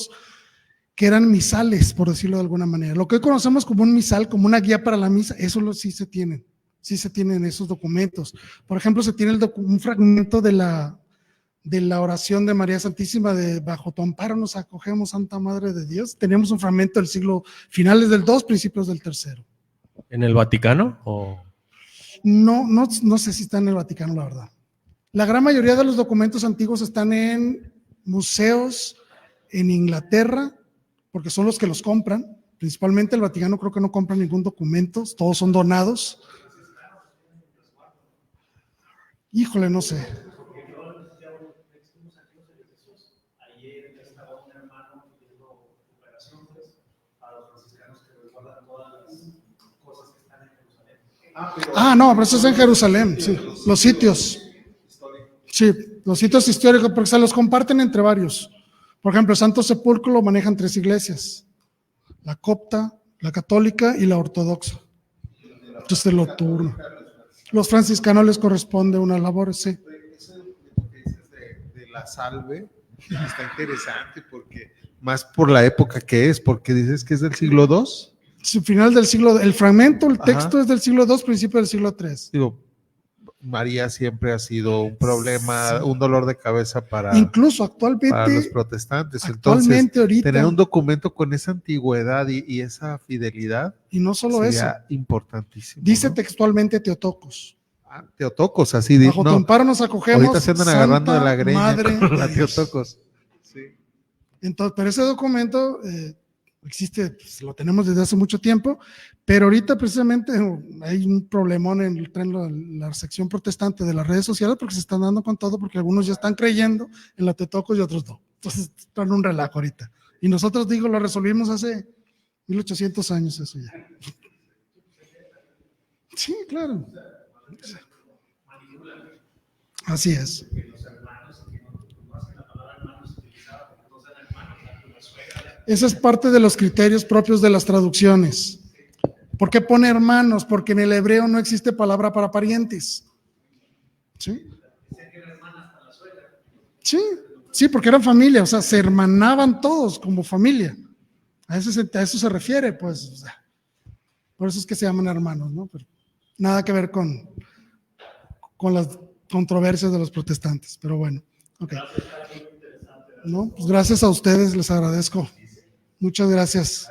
que eran misales, por decirlo de alguna manera. Lo que hoy conocemos como un misal, como una guía para la misa, eso sí se tienen esos documentos. Por ejemplo, se tiene un fragmento de la oración de María Santísima de bajo tu amparo nos acogemos, Santa Madre de Dios. Tenemos un fragmento del siglo, finales del 2, principios del 3. ¿En el Vaticano? ¿O? No sé si está en el Vaticano, la verdad. La gran mayoría de los documentos antiguos están en museos en Inglaterra, porque son los que los compran. Principalmente el Vaticano creo que no compra ningún documento, todos son donados. Híjole, no sé. No, pero eso es en Jerusalén, sí, los sitios. Sí, los sitios históricos, porque se los comparten entre varios. Por ejemplo, el Santo Sepulcro lo manejan 3 iglesias: la copta, la católica y la ortodoxa. Entonces se lo turno. Los franciscanos les corresponde una labor, sí. Eso que dices de la salve está interesante, porque más por la época que es, porque dices que es del siglo II. Sí, final del siglo, el fragmento, el texto Ajá. es del siglo II, principio del siglo III. Digo, María siempre ha sido un problema, Sí. un dolor de cabeza Incluso para actualmente, los protestantes. Entonces, ahorita, tener un documento con esa antigüedad y esa fidelidad y no solo eso, sería importantísimo. dice ¿no? textualmente Teotocos. Teotocos, así de Bajo tu amparo nos acogemos, ahorita se andan agarrando de la Santa greña Madre con la de Dios. Teotocos. Sí. Entonces, pero ese documento existe, pues, lo tenemos desde hace mucho tiempo, pero ahorita precisamente hay un problemón en la sección protestante de las redes sociales, porque se están dando con todo, porque algunos ya están creyendo en la Teotocos y otros no. Entonces están en un relajo ahorita. Y nosotros, digo, lo resolvimos hace 1800 años eso ya. Sí, claro. Así es. Esa es parte de los criterios propios de las traducciones. ¿Por qué pone hermanos? Porque en el hebreo no existe palabra para parientes. ¿Sí? Sí, porque eran familia, o sea, se hermanaban todos como familia. A eso se refiere, pues. O sea, por eso es que se llaman hermanos, ¿no? Pero nada que ver con las controversias de los protestantes, pero bueno. Ok. No, pues gracias a ustedes, les agradezco. Muchas gracias.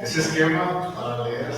Ese esquema para leer